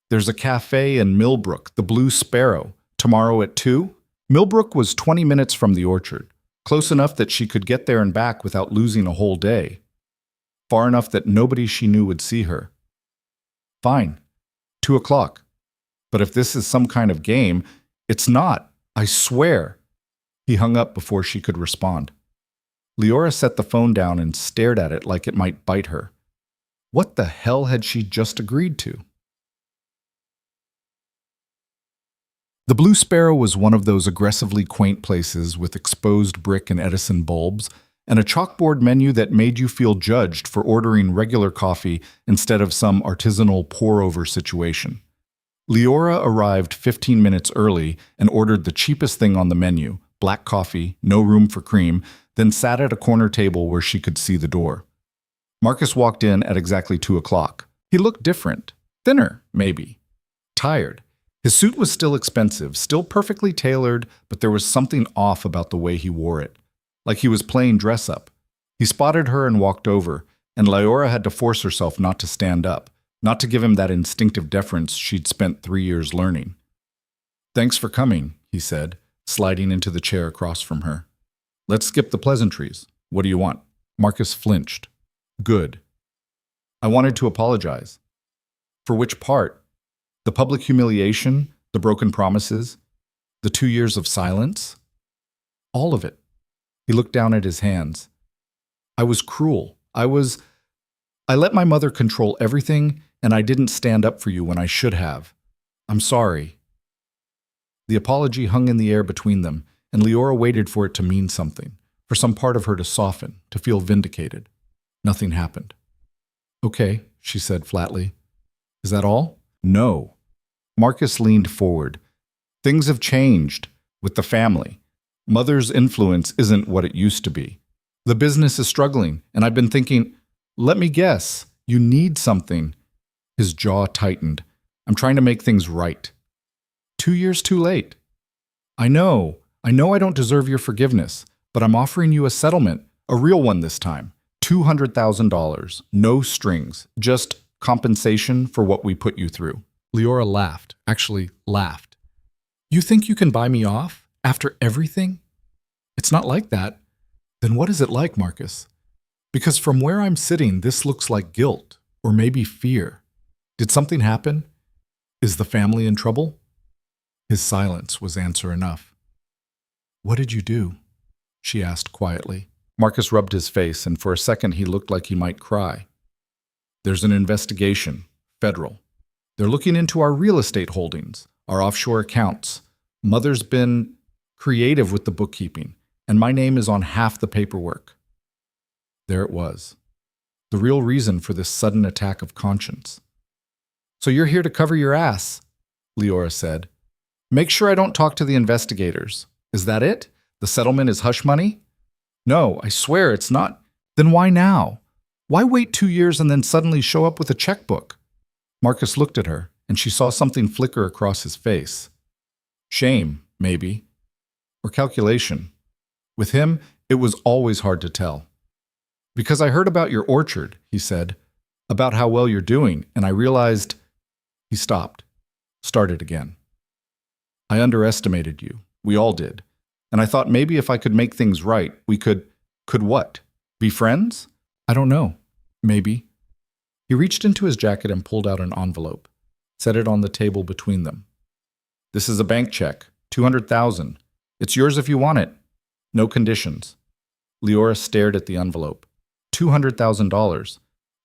"There's a cafe in Millbrook, the Blue Sparrow. Tomorrow at 2? Millbrook was 20 minutes from the orchard, close enough that she could get there and back without losing a whole day. Far enough that nobody she knew would see her. "Fine. 2 o'clock. But if this is some kind of game, it's not. I swear." He hung up before she could respond. Liora set the phone down and stared at it like it might bite her. What the hell had she just agreed to? The Blue Sparrow was one of those aggressively quaint places with exposed brick and Edison bulbs, and a chalkboard menu that made you feel judged for ordering regular coffee instead of some artisanal pour-over situation. Liora arrived 15 minutes early and ordered the cheapest thing on the menu, black coffee, no room for cream, then sat at a corner table where she could see the door. Marcus walked in at exactly 2 o'clock. He looked different. Thinner, maybe. Tired. His suit was still expensive, still perfectly tailored, but there was something off about the way he wore it. Like he was playing dress-up. He spotted her and walked over, and Liora had to force herself not to stand up, not to give him that instinctive deference she'd spent 3 years learning. "Thanks for coming," he said, sliding into the chair across from her. "Let's skip the pleasantries. What do you want?" Marcus flinched. "Good. I wanted to apologize." "For which part? The public humiliation, the broken promises, the 2 years of silence?" "All of it." He looked down at his hands. "I was cruel. I let my mother control everything, and I didn't stand up for you when I should have. I'm sorry." The apology hung in the air between them, and Liora waited for it to mean something, for some part of her to soften, to feel vindicated. Nothing happened. "Okay," she said flatly. "Is that all?" "No." Marcus leaned forward. "Things have changed with the family. Mother's influence isn't what it used to be. The business is struggling, and I've been thinking, let me guess, You need something. His jaw tightened. I'm trying to make things right. 2 years too late. I know I don't deserve your forgiveness, but I'm offering you a settlement, a real one this time. $200,000, no strings, just compensation for what we put you through. Liora laughed, actually laughed. You think you can buy me off after everything? It's not like that. Then what is it like, Marcus? Because from where I'm sitting, this looks like guilt, or maybe fear. Did something happen? Is the family in trouble? His silence was answer enough. What did you do? She asked quietly. Marcus rubbed his face, and for a second he looked like he might cry. There's an investigation, federal. They're looking into our real estate holdings, our offshore accounts. Mother's been creative with the bookkeeping, and my name is on half the paperwork. There it was. The real reason for this sudden attack of conscience. So you're here to cover your ass, Liora said. Make sure I don't talk to the investigators. Is that it? The settlement is hush money? No, I swear it's not. Then why now? Why wait 2 years and then suddenly show up with a checkbook? Marcus looked at her, and she saw something flicker across his face. Shame, maybe. Or calculation. With him, it was always hard to tell. Because I heard about your orchard, he said, about how well you're doing, and I realized... He stopped, started again. I underestimated you. We all did. And I thought maybe if I could make things right, we could what? Be friends? I don't know. Maybe. He reached into his jacket and pulled out an envelope, set it on the table between them. This is a bank check, $200,000. It's yours if you want it. No conditions. Liora stared at the envelope. $200,000.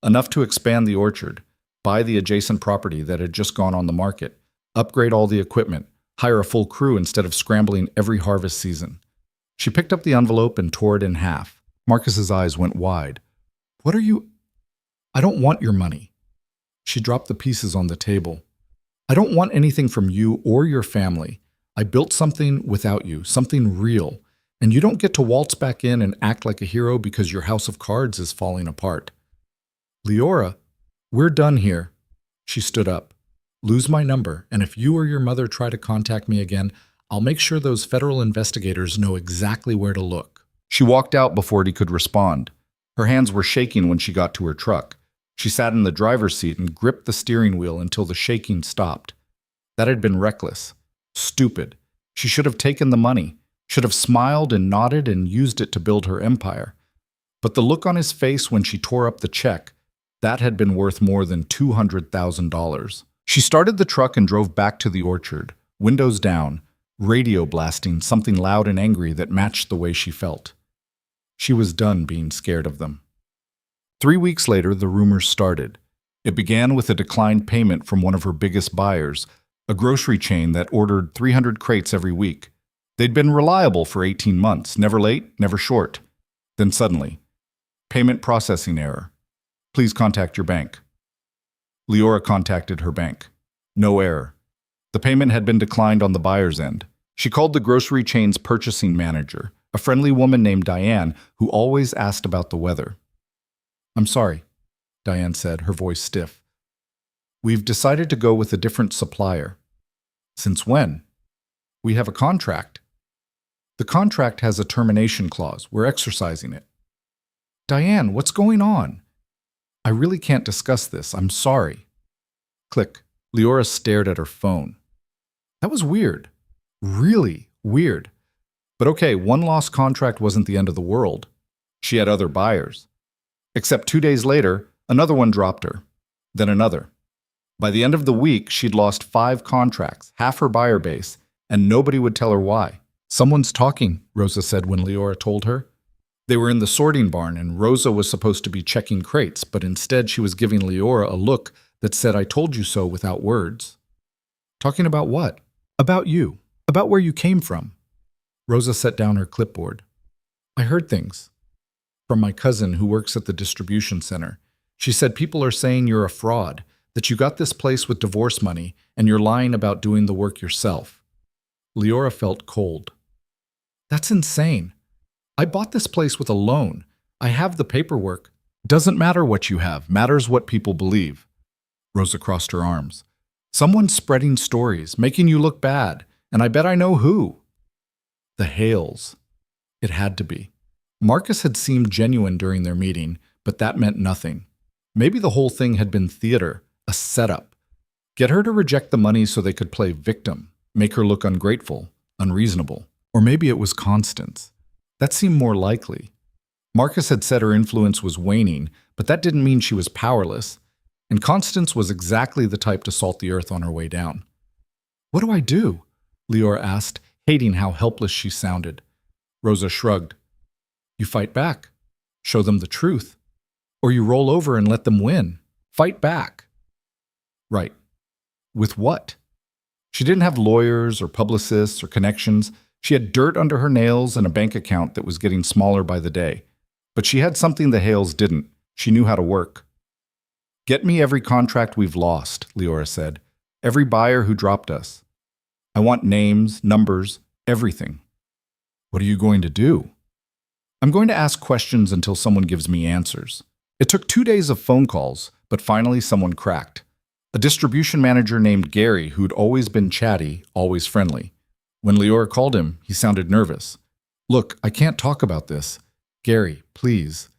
Enough to expand the orchard, buy the adjacent property that had just gone on the market, upgrade all the equipment, hire a full crew instead of scrambling every harvest season. She picked up the envelope and tore it in half. Marcus's eyes went wide. What are you... I don't want your money. She dropped the pieces on the table. I don't want anything from you or your family. I built something without you, something real, and you don't get to waltz back in and act like a hero because your house of cards is falling apart. Liora, we're done here. She stood up. Lose my number, and if you or your mother try to contact me again, I'll make sure those federal investigators know exactly where to look. She walked out before he could respond. Her hands were shaking when she got to her truck. She sat in the driver's seat and gripped the steering wheel until the shaking stopped. That had been reckless. Stupid. She should have taken the money, should have smiled and nodded and used it to build her empire. But the look on his face when she tore up the check, that had been worth more than $200,000. She started the truck and drove back to the orchard, windows down, radio blasting something loud and angry that matched the way she felt. She was done being scared of them. 3 weeks later, the rumors started. It began with a declined payment from one of her biggest buyers, a grocery chain that ordered 300 crates every week. They'd been reliable for 18 months, never late, never short. Then suddenly, payment processing error. Please contact your bank. Liora contacted her bank. No error. The payment had been declined on the buyer's end. She called the grocery chain's purchasing manager, a friendly woman named Diane who always asked about the weather. I'm sorry, Diane said, her voice stiff. We've decided to go with a different supplier. Since when? We have a contract. The contract has a termination clause. We're exercising it. Diane, what's going on? I really can't discuss this. I'm sorry. Click. Liora stared at her phone. That was weird. Really weird. But okay, one lost contract wasn't the end of the world. She had other buyers. Except 2 days later, another one dropped her. Then another. By the end of the week, she'd lost 5 contracts, half her buyer base, and nobody would tell her why. Someone's talking, Rosa said when Liora told her. They were in the sorting barn, and Rosa was supposed to be checking crates, but instead she was giving Liora a look that said, I told you so without words. Talking about what? About you. About where you came from. Rosa set down her clipboard. I heard things. From my cousin who works at the distribution center. She said people are saying you're a fraud, that you got this place with divorce money, and you're lying about doing the work yourself. Liora felt cold. That's insane. I bought this place with a loan. I have the paperwork. Doesn't matter what you have, matters what people believe. Rosa crossed her arms. Someone's spreading stories, making you look bad, and I bet I know who. The Hales. It had to be. Marcus had seemed genuine during their meeting, but that meant nothing. Maybe the whole thing had been theater, a setup. Get her to reject the money so they could play victim, make her look ungrateful, unreasonable. Or maybe it was Constance. That seemed more likely. Marcus had said her influence was waning, but that didn't mean she was powerless. And Constance was exactly the type to salt the earth on her way down. What do I do? Liora asked, hating how helpless she sounded. Rosa shrugged. You fight back. Show them the truth. Or you roll over and let them win. Fight back. Right. With what? She didn't have lawyers or publicists or connections. She had dirt under her nails and a bank account that was getting smaller by the day. But she had something the Hales didn't. She knew how to work. Get me every contract we've lost, Liora said. Every buyer who dropped us. I want names, numbers, everything. What are you going to do? I'm going to ask questions until someone gives me answers. It took 2 days of phone calls, but finally someone cracked. A distribution manager named Gary who'd always been chatty, always friendly. When Liora called him, he sounded nervous. Look, I can't talk about this. Gary, please.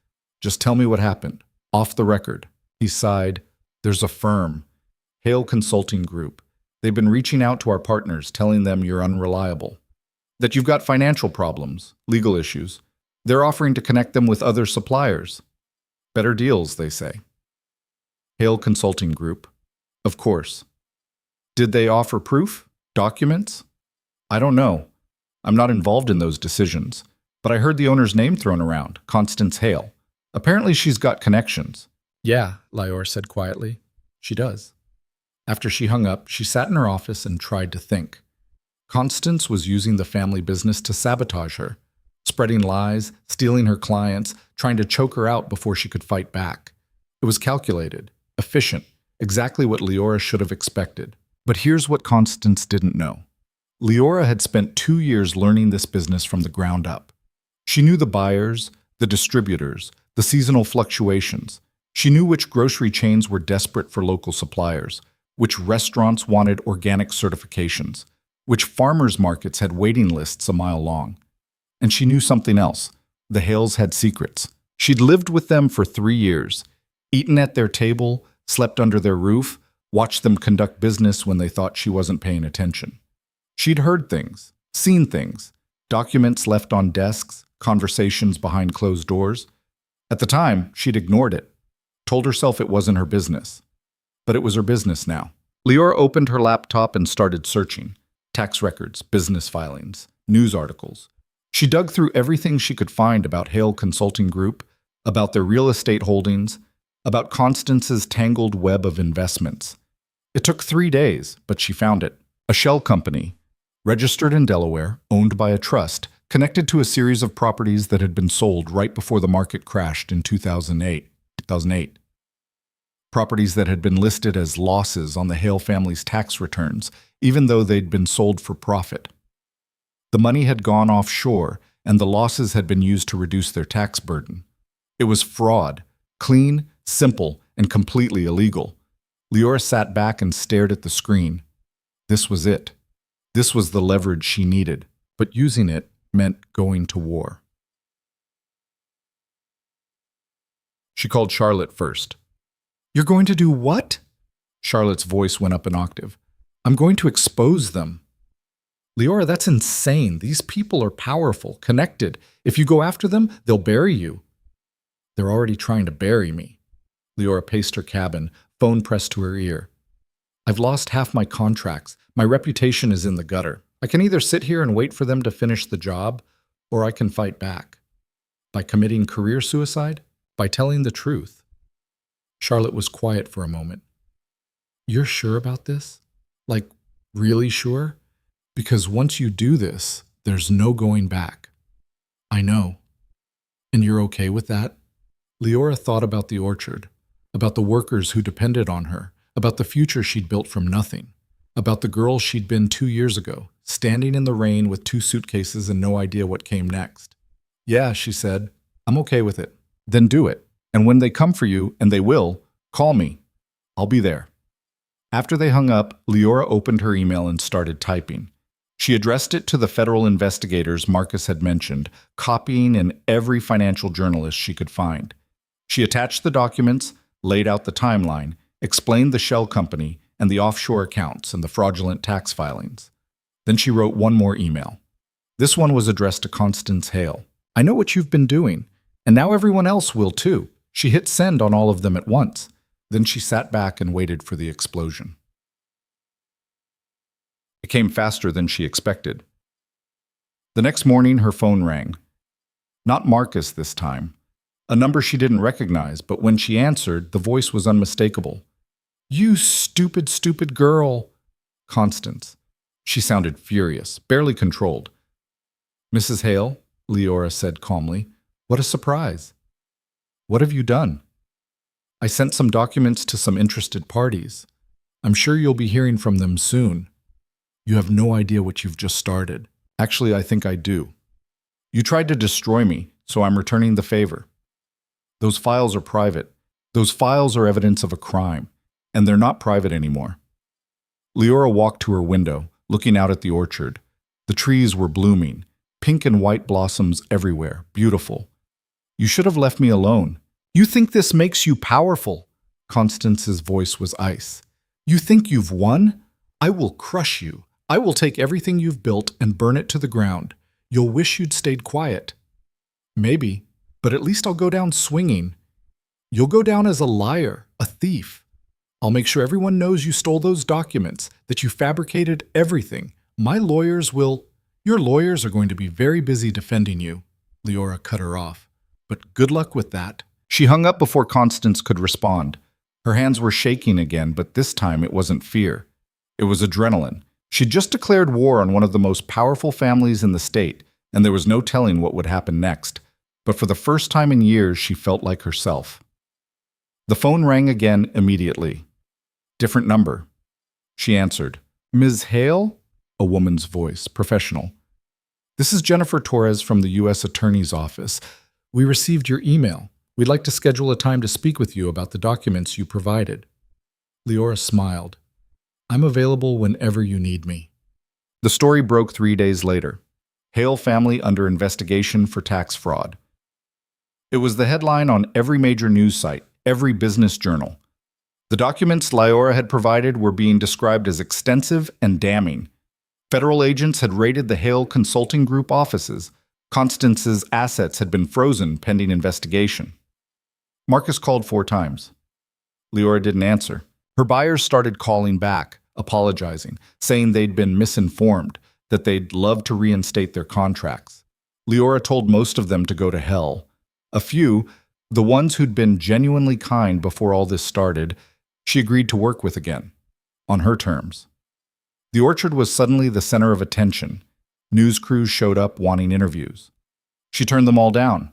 Just tell me what happened. Off the record. He sighed. There's a firm. Hale Consulting Group. They've been reaching out to our partners, telling them you're unreliable. That you've got financial problems, legal issues. They're offering to connect them with other suppliers. Better deals, they say. Hale Consulting Group. Of course. Did they offer proof? Documents? I don't know. I'm not involved in those decisions. But I heard the owner's name thrown around, Constance Hale. Apparently she's got connections. Yeah, Liora said quietly. She does. After she hung up, she sat in her office and tried to think. Constance was using the family business to sabotage her, spreading lies, stealing her clients, trying to choke her out before she could fight back. It was calculated, efficient, exactly what Liora should have expected. But here's what Constance didn't know. Liora had spent 2 years learning this business from the ground up. She knew the buyers, the distributors, the seasonal fluctuations. She knew which grocery chains were desperate for local suppliers, which restaurants wanted organic certifications, which farmers' markets had waiting lists a mile long. And she knew something else. The Hales had secrets. She'd lived with them for 3 years, eaten at their table, slept under their roof, watched them conduct business when they thought she wasn't paying attention. She'd heard things, seen things, documents left on desks, conversations behind closed doors. At the time, she'd ignored it, told herself it wasn't her business. But it was her business now. Liora opened her laptop and started searching. Tax records, business filings, news articles. She dug through everything she could find about Hale Consulting Group, about their real estate holdings, about Constance's tangled web of investments. It took 3 days, but she found it. A shell company, registered in Delaware, owned by a trust, connected to a series of properties that had been sold right before the market crashed in 2008. Properties that had been listed as losses on the Hale family's tax returns, even though they'd been sold for profit. The money had gone offshore, and the losses had been used to reduce their tax burden. It was fraud, clean, simple, and completely illegal. Liora sat back and stared at the screen. This was it. This was the leverage she needed, but using it meant going to war. She called Charlotte first. You're going to do what? Charlotte's voice went up an octave. I'm going to expose them. Liora, that's insane. These people are powerful, connected. If you go after them, they'll bury you. They're already trying to bury me. Liora paced her cabin, phone pressed to her ear. I've lost half my contracts. My reputation is in the gutter. I can either sit here and wait for them to finish the job, or I can fight back. By committing career suicide? By telling the truth. Charlotte was quiet for a moment. You're sure about this? Like, really sure? Because once you do this, there's no going back. I know. And you're okay with that? Liora thought about the orchard, about the workers who depended on her, about the future she'd built from nothing, about the girl she'd been 2 years ago, standing in the rain with 2 suitcases and no idea what came next. Yeah, she said, I'm okay with it. Then do it. And when they come for you, and they will, call me. I'll be there." After they hung up, Liora opened her email and started typing. She addressed it to the federal investigators Marcus had mentioned, copying in every financial journalist she could find. She attached the documents, laid out the timeline, explained the shell company and the offshore accounts and the fraudulent tax filings. Then she wrote one more email. This one was addressed to Constance Hale. "I know what you've been doing, and now everyone else will too." She hit send on all of them at once. Then she sat back and waited for the explosion. It came faster than she expected. The next morning, her phone rang. Not Marcus this time. A number she didn't recognize, but when she answered, the voice was unmistakable. "You stupid, stupid girl." Constance. She sounded furious, barely controlled. "Mrs. Hale," Liora said calmly, "what a surprise. What have you done?" "I sent some documents to some interested parties. I'm sure you'll be hearing from them soon." "You have no idea what you've just started." "Actually, I think I do. You tried to destroy me, so I'm returning the favor. Those files are private. Those files are evidence of a crime, and they're not private anymore." Liora walked to her window, looking out at the orchard. The trees were blooming, pink and white blossoms everywhere, beautiful. "You should have left me alone. You think this makes you powerful." Constance's voice was ice. "You think you've won? I will crush you. I will take everything you've built and burn it to the ground. You'll wish you'd stayed quiet." "Maybe, but at least I'll go down swinging." "You'll go down as a liar, a thief. I'll make sure everyone knows you stole those documents, that you fabricated everything. My lawyers will—" "Your lawyers are going to be very busy defending you," Liora cut her off. "But good luck with that." She hung up before Constance could respond. Her hands were shaking again, but this time it wasn't fear. It was adrenaline. She'd just declared war on one of the most powerful families in the state, and there was no telling what would happen next. But for the first time in years, she felt like herself. The phone rang again immediately. Different number. She answered. "Ms. Hale?" A woman's voice, professional. "This is Jennifer Torres from the U.S. Attorney's Office. We received your email. We'd like to schedule a time to speak with you about the documents you provided." Liora smiled. "I'm available whenever you need me." The story broke 3 days later. Hale family under investigation for tax fraud. It was the headline on every major news site, every business journal. The documents Liora had provided were being described as extensive and damning. Federal agents had raided the Hale Consulting Group offices. Constance's assets had been frozen pending investigation. Marcus called 4 times. Liora didn't answer. Her buyers started calling back, apologizing, saying they'd been misinformed, that they'd love to reinstate their contracts. Liora told most of them to go to hell. A few, the ones who'd been genuinely kind before all this started, she agreed to work with again, on her terms. The orchard was suddenly the center of attention. News crews showed up wanting interviews. She turned them all down.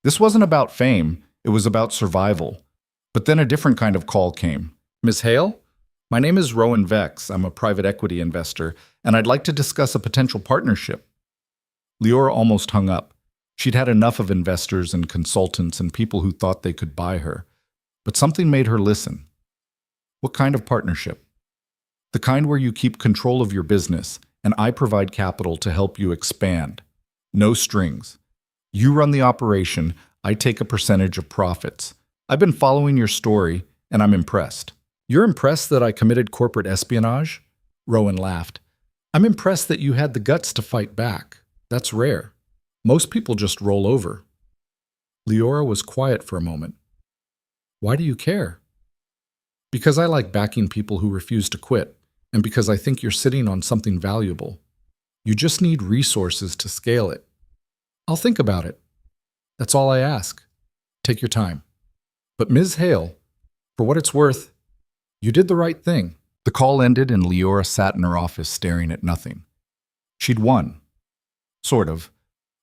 This wasn't about fame, it was about survival. But then a different kind of call came. "Ms. Hale? My name is Rowan Vex. I'm a private equity investor, and I'd like to discuss a potential partnership." Liora almost hung up. She'd had enough of investors and consultants and people who thought they could buy her. But something made her listen. "What kind of partnership?" "The kind where you keep control of your business, and I provide capital to help you expand. No strings. You run the operation, I take a percentage of profits. I've been following your story, and I'm impressed." "You're impressed that I committed corporate espionage?" Rowan laughed. "I'm impressed that you had the guts to fight back. That's rare. Most people just roll over." Liora was quiet for a moment. "Why do you care?" "Because I like backing people who refuse to quit, and because I think you're sitting on something valuable. You just need resources to scale it." "I'll think about it. That's all I ask. Take your time. But Ms. Hale, for what it's worth, you did the right thing." The call ended and Liora sat in her office staring at nothing. She'd won. Sort of.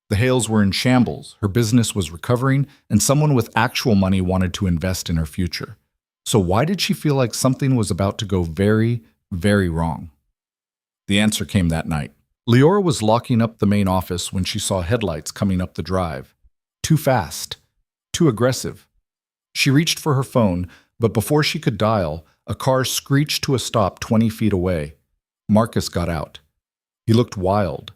The Hales were in shambles, her business was recovering, and someone with actual money wanted to invest in her future. So why did she feel like something was about to go very, very wrong? The answer came that night. Liora was locking up the main office when she saw headlights coming up the drive. Too fast. Too aggressive. She reached for her phone, but before she could dial, a car screeched to a stop 20 feet away. Marcus got out. He looked wild.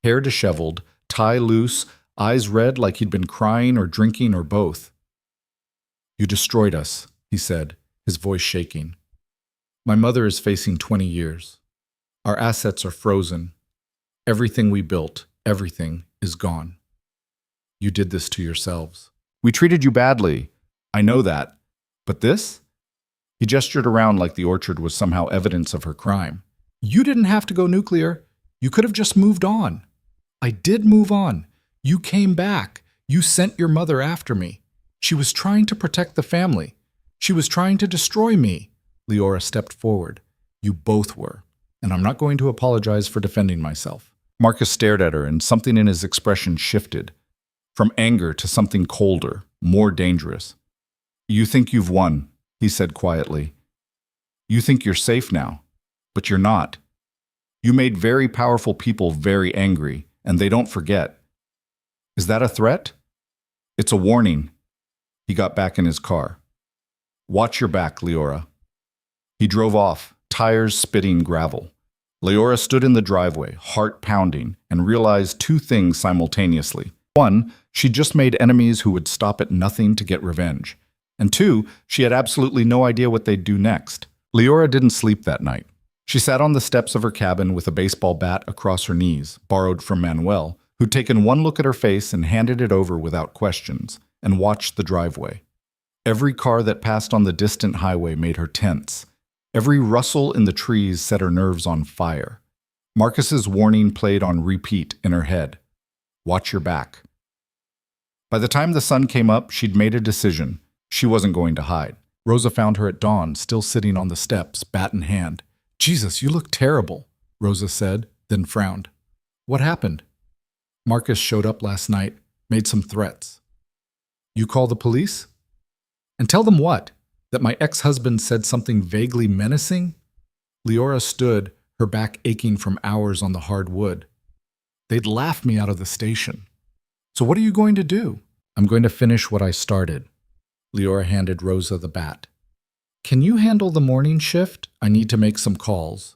Hair disheveled, tie loose, eyes red like he'd been crying or drinking or both. "You destroyed us," he said, his voice shaking. "My mother is facing 20 years. Our assets are frozen. Everything we built, everything, is gone. You did this to yourselves. We treated you badly. I know that. But this?" He gestured around like the orchard was somehow evidence of her crime. "You didn't have to go nuclear. You could have just moved on." "I did move on. You came back. You sent your mother after me. She was trying to protect the family. She was trying to destroy me." Liora stepped forward. "You both were, and I'm not going to apologize for defending myself." Marcus stared at her, and something in his expression shifted, from anger to something colder, more dangerous. "You think you've won," he said quietly. "You think you're safe now, but you're not. You made very powerful people very angry, and they don't forget. Is that a threat? It's a warning." He got back in his car. "Watch your back, Liora." He drove off, tires spitting gravel. Liora stood in the driveway, heart pounding, and realized two things simultaneously. One, she just made enemies who would stop at nothing to get revenge. And two, she had absolutely no idea what they'd do next. Liora didn't sleep that night. She sat on the steps of her cabin with a baseball bat across her knees, borrowed from Manuel, who'd taken one look at her face and handed it over without questions, and watched the driveway. Every car that passed on the distant highway made her tense. Every rustle in the trees set her nerves on fire. Marcus's warning played on repeat in her head. Watch your back. By the time the sun came up, she'd made a decision. She wasn't going to hide. Rosa found her at dawn, still sitting on the steps, bat in hand. "Jesus, you look terrible," Rosa said, then frowned. "What happened?" "Marcus showed up last night, made some threats." "You call the police?" "And tell them what? That my ex-husband said something vaguely menacing?" Liora stood, her back aching from hours on the hard wood. "They'd laugh me out of the station." "So what are you going to do?" "I'm going to finish what I started." Liora handed Rosa the bat. "Can you handle the morning shift? I need to make some calls."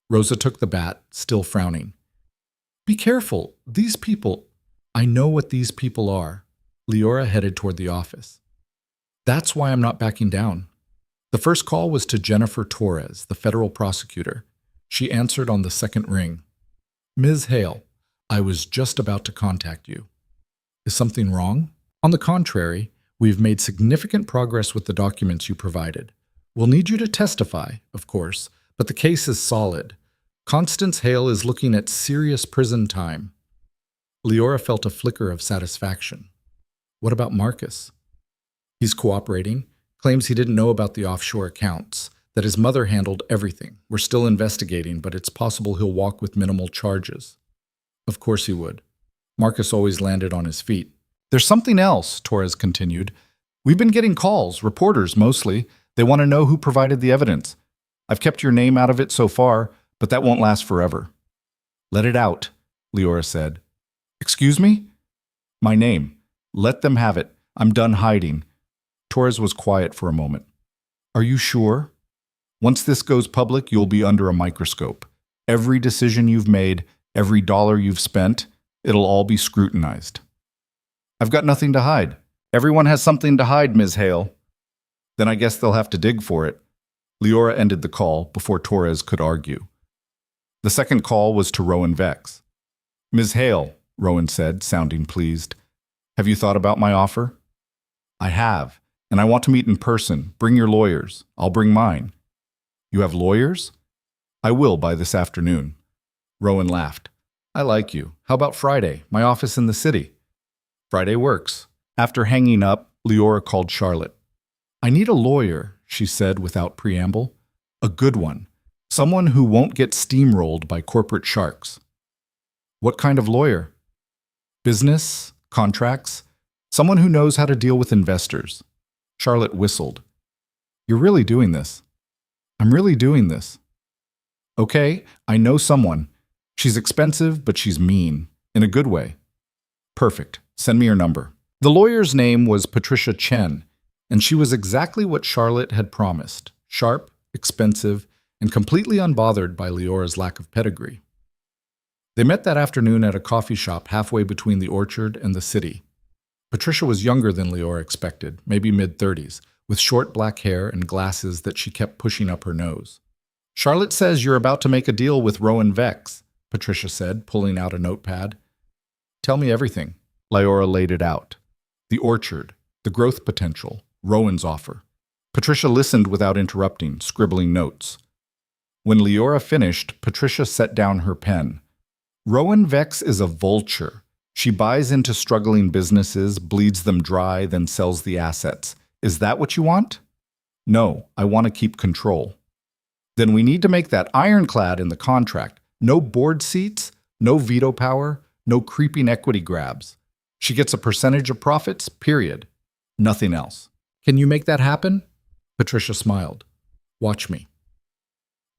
Rosa took the bat, still frowning. "Be careful. These people—" "I know what these people are." Liora headed toward the office. "That's why I'm not backing down." The first call was to Jennifer Torres, the federal prosecutor. She answered on the second ring. "Ms. Hale, I was just about to contact you." "Is something wrong?" "On the contrary, we've made significant progress with the documents you provided. We'll need you to testify, of course, but the case is solid. Constance Hale is looking at serious prison time." Liora felt a flicker of satisfaction. "What about Marcus?" "He's cooperating, claims he didn't know about the offshore accounts, that his mother handled everything. We're still investigating, but it's possible he'll walk with minimal charges." "Of course he would. Marcus always landed on his feet." "There's something else," Torres continued. "We've been getting calls, reporters mostly. They want to know who provided the evidence. I've kept your name out of it so far, but that won't last forever." "Let it out," Liora said. "Excuse me?" "My name. Let them have it. I'm done hiding." Torres was quiet for a moment. "Are you sure? Once this goes public, you'll be under a microscope. Every decision you've made, every dollar you've spent, it'll all be scrutinized." "I've got nothing to hide." "Everyone has something to hide, Ms. Hale." "Then I guess they'll have to dig for it." Liora ended the call before Torres could argue. The second call was to Rowan Vex. "Ms. Hale," Rowan said, sounding pleased, "have you thought about my offer?" "I have, and I want to meet in person. Bring your lawyers. I'll bring mine." "You have lawyers?" "I will by this afternoon." Rowan laughed. "I like you. How about Friday? My office in the city." "Friday works." After hanging up, Liora called Charlotte. "I need a lawyer," she said without preamble. "A good one. Someone who won't get steamrolled by corporate sharks." "What kind of lawyer?" "Business, contracts, someone who knows how to deal with investors." Charlotte whistled. "You're really doing this." "I'm really doing this." "Okay, I know someone. She's expensive, but she's mean. In a good way." "Perfect. Send me your number." The lawyer's name was Patricia Chen. And she was exactly what Charlotte had promised: sharp, expensive, and completely unbothered by Leora's lack of pedigree. They met that afternoon at a coffee shop halfway between the orchard and the city. Patricia was younger than Liora expected, maybe mid-30s, with short black hair and glasses that she kept pushing up her nose. "Charlotte says you're about to make a deal with Rowan Vex," Patricia said, pulling out a notepad. "Tell me everything." Liora laid it out. The orchard, the growth potential, Rowan's offer. Patricia listened without interrupting, scribbling notes. When Liora finished, Patricia set down her pen. "Rowan Vex is a vulture. She buys into struggling businesses, bleeds them dry, then sells the assets. Is that what you want?" "No, I want to keep control." "Then we need to make that ironclad in the contract. No board seats, no veto power, no creeping equity grabs. She gets a percentage of profits, period. Nothing else." "Can you make that happen?" Patricia smiled. "Watch me."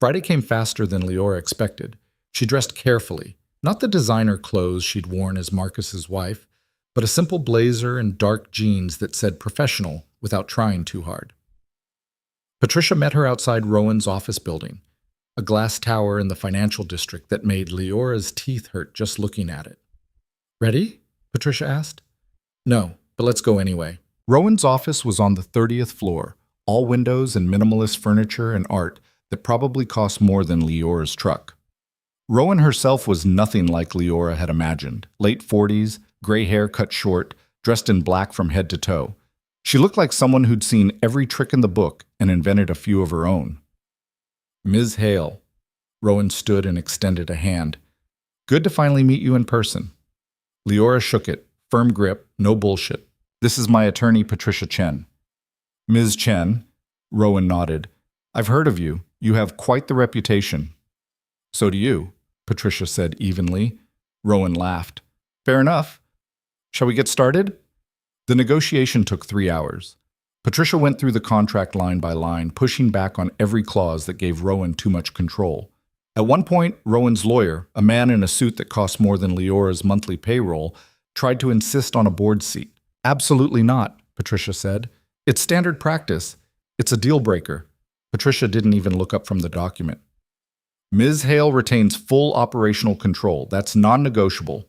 Friday came faster than Liora expected. She dressed carefully, not the designer clothes she'd worn as Marcus's wife, but a simple blazer and dark jeans that said professional without trying too hard. Patricia met her outside Rowan's office building, a glass tower in the financial district that made Leora's teeth hurt just looking at it. "Ready?" Patricia asked. "No, but let's go anyway." Rowan's office was on the 30th floor, all windows and minimalist furniture and art that probably cost more than Leora's truck. Rowan herself was nothing like Liora had imagined. Late 40s, gray hair cut short, dressed in black from head to toe. She looked like someone who'd seen every trick in the book and invented a few of her own. "Ms. Hale." Rowan stood and extended a hand. "Good to finally meet you in person." Liora shook it, firm grip, no bullshit. "This is my attorney, Patricia Chen." "Ms. Chen," Rowan nodded. "I've heard of you. You have quite the reputation." "So do you," Patricia said evenly. Rowan laughed. "Fair enough. Shall we get started?" The negotiation took 3 hours. Patricia went through the contract line by line, pushing back on every clause that gave Rowan too much control. At one point, Rowan's lawyer, a man in a suit that cost more than Leora's monthly payroll, tried to insist on a board seat. "Absolutely not," Patricia said. "It's standard practice. It's a deal breaker." Patricia didn't even look up from the document. "Ms. Hale retains full operational control. That's non-negotiable."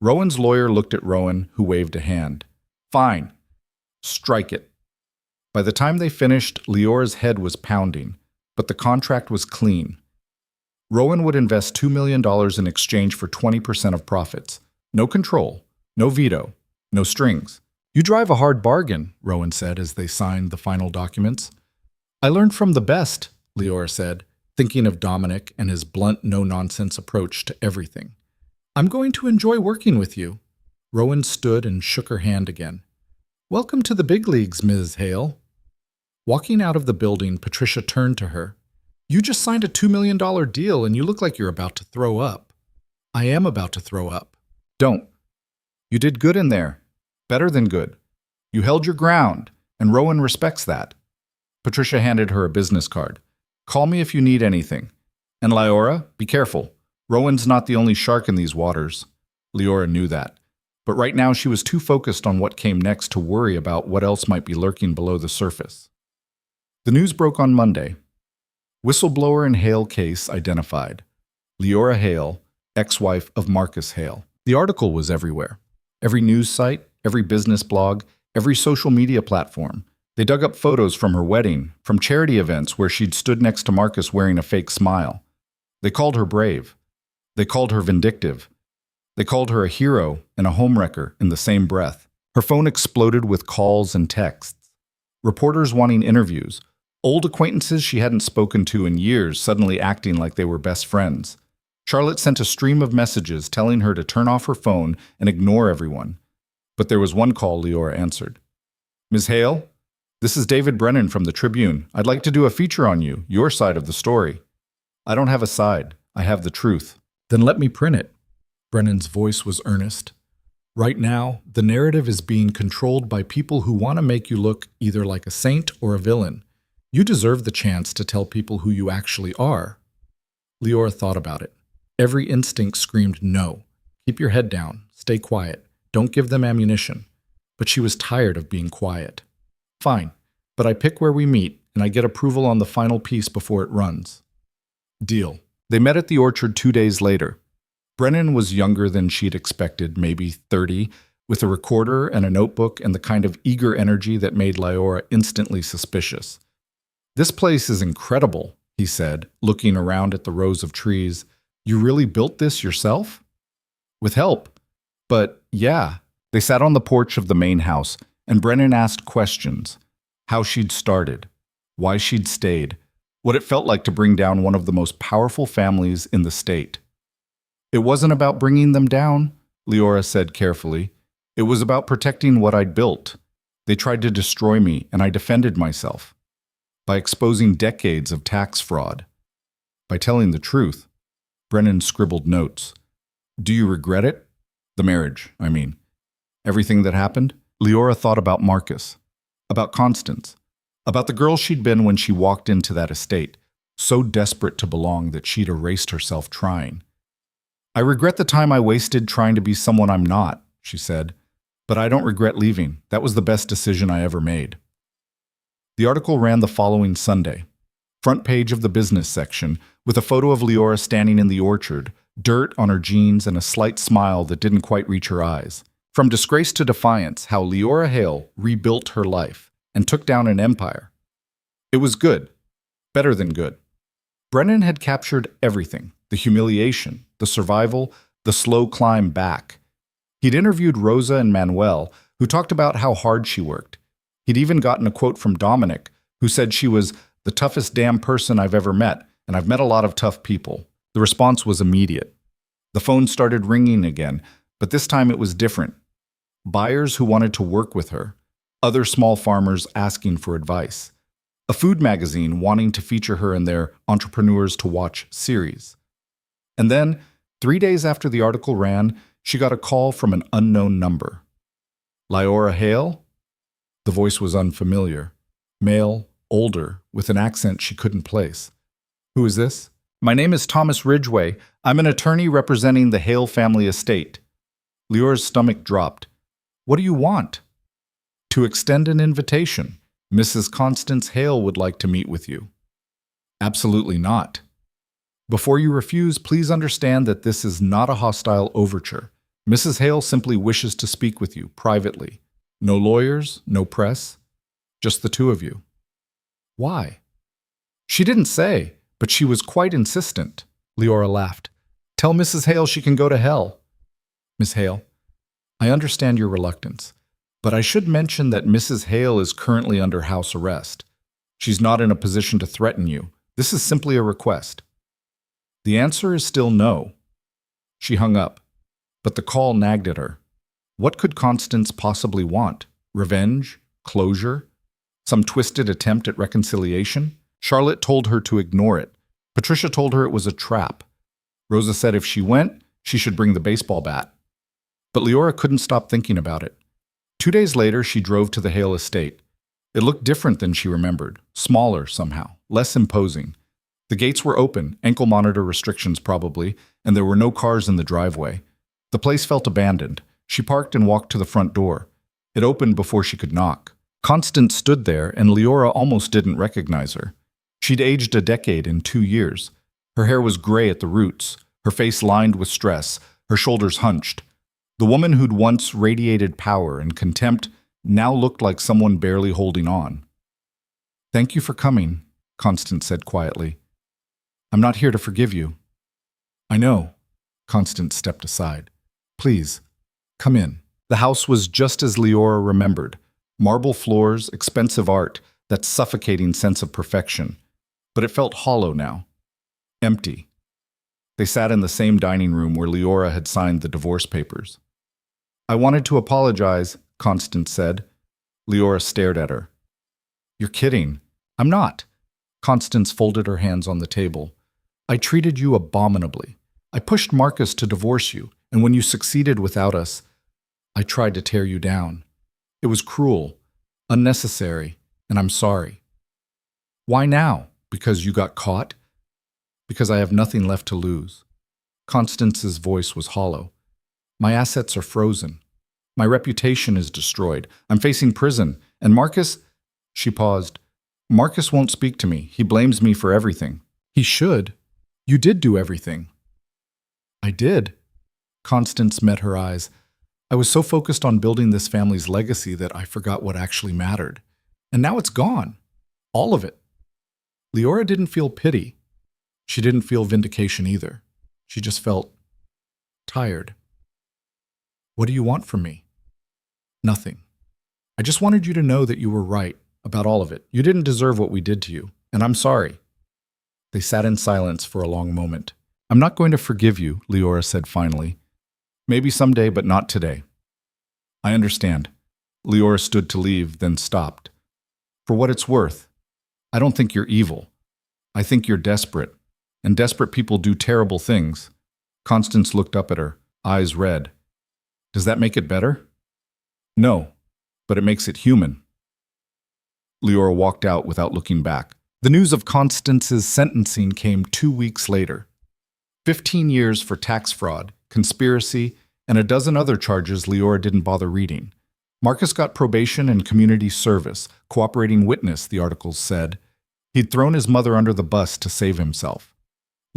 Rowan's lawyer looked at Rowan, who waved a hand. "Fine. Strike it." By the time they finished, Leora's head was pounding, but the contract was clean. Rowan would invest $2 million in exchange for 20% of profits. No control, no veto, no strings. "You drive a hard bargain," Rowan said as they signed the final documents. "I learned from the best," Liora said, thinking of Dominic and his blunt, no-nonsense approach to everything. "I'm going to enjoy working with you." Rowan stood and shook her hand again. "Welcome to the big leagues, Ms. Hale." Walking out of the building, Patricia turned to her. "You just signed a $2 million deal and you look like you're about to throw up." "I am about to throw up." "Don't. You did good in there. Better than good. You held your ground, and Rowan respects that." Patricia handed her a business card. "Call me if you need anything. And Liora, be careful. Rowan's not the only shark in these waters." Liora knew that. But right now she was too focused on what came next to worry about what else might be lurking below the surface. The news broke on Monday. Whistleblower in Hale case identified. Liora Hale, ex-wife of Marcus Hale. The article was everywhere. Every news site, every business blog, every social media platform. They dug up photos from her wedding, from charity events where she'd stood next to Marcus wearing a fake smile. They called her brave. They called her vindictive. They called her a hero and a homewrecker in the same breath. Her phone exploded with calls and texts. Reporters wanting interviews. Old acquaintances she hadn't spoken to in years suddenly acting like they were best friends. Charlotte sent a stream of messages telling her to turn off her phone and ignore everyone. But there was one call Liora answered. "Ms. Hale, this is David Brennan from the Tribune. I'd like to do a feature on you, your side of the story." "I don't have a side. I have the truth." "Then let me print it." Brennan's voice was earnest. "Right now, the narrative is being controlled by people who want to make you look either like a saint or a villain. You deserve the chance to tell people who you actually are." Liora thought about it. Every instinct screamed no. Keep your head down. Stay quiet. Don't give them ammunition. But she was tired of being quiet. "Fine. But I pick where we meet, and I get approval on the final piece before it runs. Deal. They met at the orchard 2 days later. Brennan was younger than she'd expected, maybe 30, with a recorder and a notebook and the kind of eager energy that made Liora instantly suspicious. "This place is incredible," he said, looking around at the rows of trees. "You really built this yourself?" "With help. But yeah." They sat on the porch of the main house, and Brennan asked questions. How she'd started, why she'd stayed, what it felt like to bring down one of the most powerful families in the state. "It wasn't about bringing them down," Liora said carefully. "It was about protecting what I'd built. They tried to destroy me, and I defended myself. By exposing decades of tax fraud. By telling the truth." Brennan scribbled notes. "Do you regret it? The marriage, I mean. Everything that happened?" Liora thought about Marcus, about Constance, about the girl she'd been when she walked into that estate, so desperate to belong that she'd erased herself trying. "I regret the time I wasted trying to be someone I'm not," she said. "But I don't regret leaving. That was the best decision I ever made." The article ran the following Sunday. Front page of the business section, with a photo of Liora standing in the orchard, dirt on her jeans and a slight smile that didn't quite reach her eyes. From disgrace to defiance, how Liora Hale rebuilt her life and took down an empire. It was good. Better than good. Brennan had captured everything: the humiliation, the survival, the slow climb back. He'd interviewed Rosa and Manuel, who talked about how hard she worked. He'd even gotten a quote from Dominic, who said she was the toughest damn person I've ever met, and I've met a lot of tough people. The response was immediate. The phone started ringing again, but this time it was different. Buyers who wanted to work with her, other small farmers asking for advice, a food magazine wanting to feature her in their Entrepreneurs to Watch series. And then, 3 days after the article ran, she got a call from an unknown number. Liora Hale? The voice was unfamiliar. Male, older, with an accent she couldn't place. "Who is this?" "My name is Thomas Ridgway. I'm an attorney representing the Hale family estate." Liora's stomach dropped. "What do you want?" "To extend an invitation. Mrs. Constance Hale would like to meet with you." "Absolutely not." "Before you refuse, please understand that this is not a hostile overture. Mrs. Hale simply wishes to speak with you privately. No lawyers, no press, just the two of you." "Why?" "She didn't say, but she was quite insistent." Liora laughed. "Tell Mrs. Hale she can go to hell." "Miss Hale, I understand your reluctance, but I should mention that Mrs. Hale is currently under house arrest. She's not in a position to threaten you. This is simply a request." The answer is still no. She hung up, but the call nagged at her. What could Constance possibly want? Revenge? Closure? Some twisted attempt at reconciliation? Charlotte told her to ignore it. Patricia told her it was a trap. Rosa said if she went, she should bring the baseball bat. But Liora couldn't stop thinking about it. 2 days later, she drove to the Hale estate. It looked different than she remembered, smaller somehow, less imposing. The gates were open, ankle monitor restrictions probably, and there were no cars in the driveway. The place felt abandoned. She parked and walked to the front door. It opened before she could knock. Constance stood there, and Liora almost didn't recognize her. She'd aged a decade in 2 years. Her hair was gray at the roots, her face lined with stress, her shoulders hunched. The woman who'd once radiated power and contempt now looked like someone barely holding on. "Thank you for coming," Constance said quietly. "I'm not here to forgive you." "I know." Constance stepped aside. "Please, come in." The house was just as Liora remembered. Marble floors, expensive art, that suffocating sense of perfection. But it felt hollow now. Empty. They sat in the same dining room where Liora had signed the divorce papers. "I wanted to apologize," Constance said. Liora stared at her. "You're kidding." "I'm not." Constance folded her hands on the table. "I treated you abominably. I pushed Marcus to divorce you, and when you succeeded without us, I tried to tear you down. It was cruel, unnecessary, and I'm sorry." "Why now? Because you got caught?" "Because I have nothing left to lose." Constance's voice was hollow. "My assets are frozen. My reputation is destroyed. I'm facing prison. And Marcus, She paused. Marcus won't speak to me. He blames me for everything. He should. You did do everything. I did. Constance met her eyes. I was so focused on building this family's legacy that I forgot what actually mattered. And now it's gone. All of it. Liora didn't feel pity. She didn't feel vindication either. She just felt tired. What do you want from me? Nothing. I just wanted you to know that you were right about all of it. You didn't deserve what we did to you, and I'm sorry. They sat in silence for a long moment. I'm not going to forgive you, Liora said finally. Maybe someday, but not today. I understand. Liora stood to leave, then stopped. For what it's worth, I don't think you're evil. I think you're desperate, and desperate people do terrible things. Constance looked up at her, eyes red. Does that make it better? No, but it makes it human. Liora walked out without looking back. The news of Constance's sentencing came 2 weeks later. 15 years for tax fraud, conspiracy, and a dozen other charges Liora didn't bother reading. Marcus got probation and community service, cooperating witness, the articles said. He'd thrown his mother under the bus to save himself.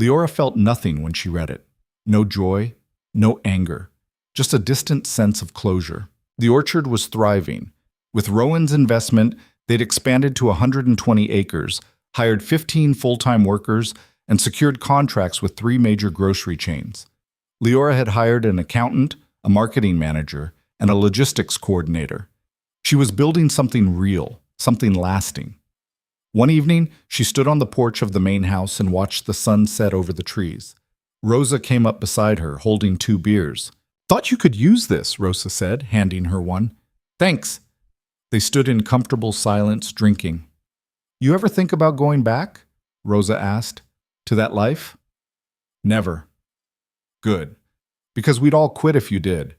Liora felt nothing when she read it. No joy, no anger, just a distant sense of closure. The orchard was thriving. With Rowan's investment, they'd expanded to 120 acres, hired 15 full-time workers, and secured contracts with 3 major grocery chains. Liora had hired an accountant, a marketing manager, and a logistics coordinator. She was building something real, something lasting. One evening, she stood on the porch of the main house and watched the sun set over the trees. Rosa came up beside her, holding 2 beers. Thought you could use this, Rosa said, handing her one. Thanks. They stood in comfortable silence, drinking. You ever think about going back? Rosa asked. To that life? Never. Good. Because we'd all quit if you did.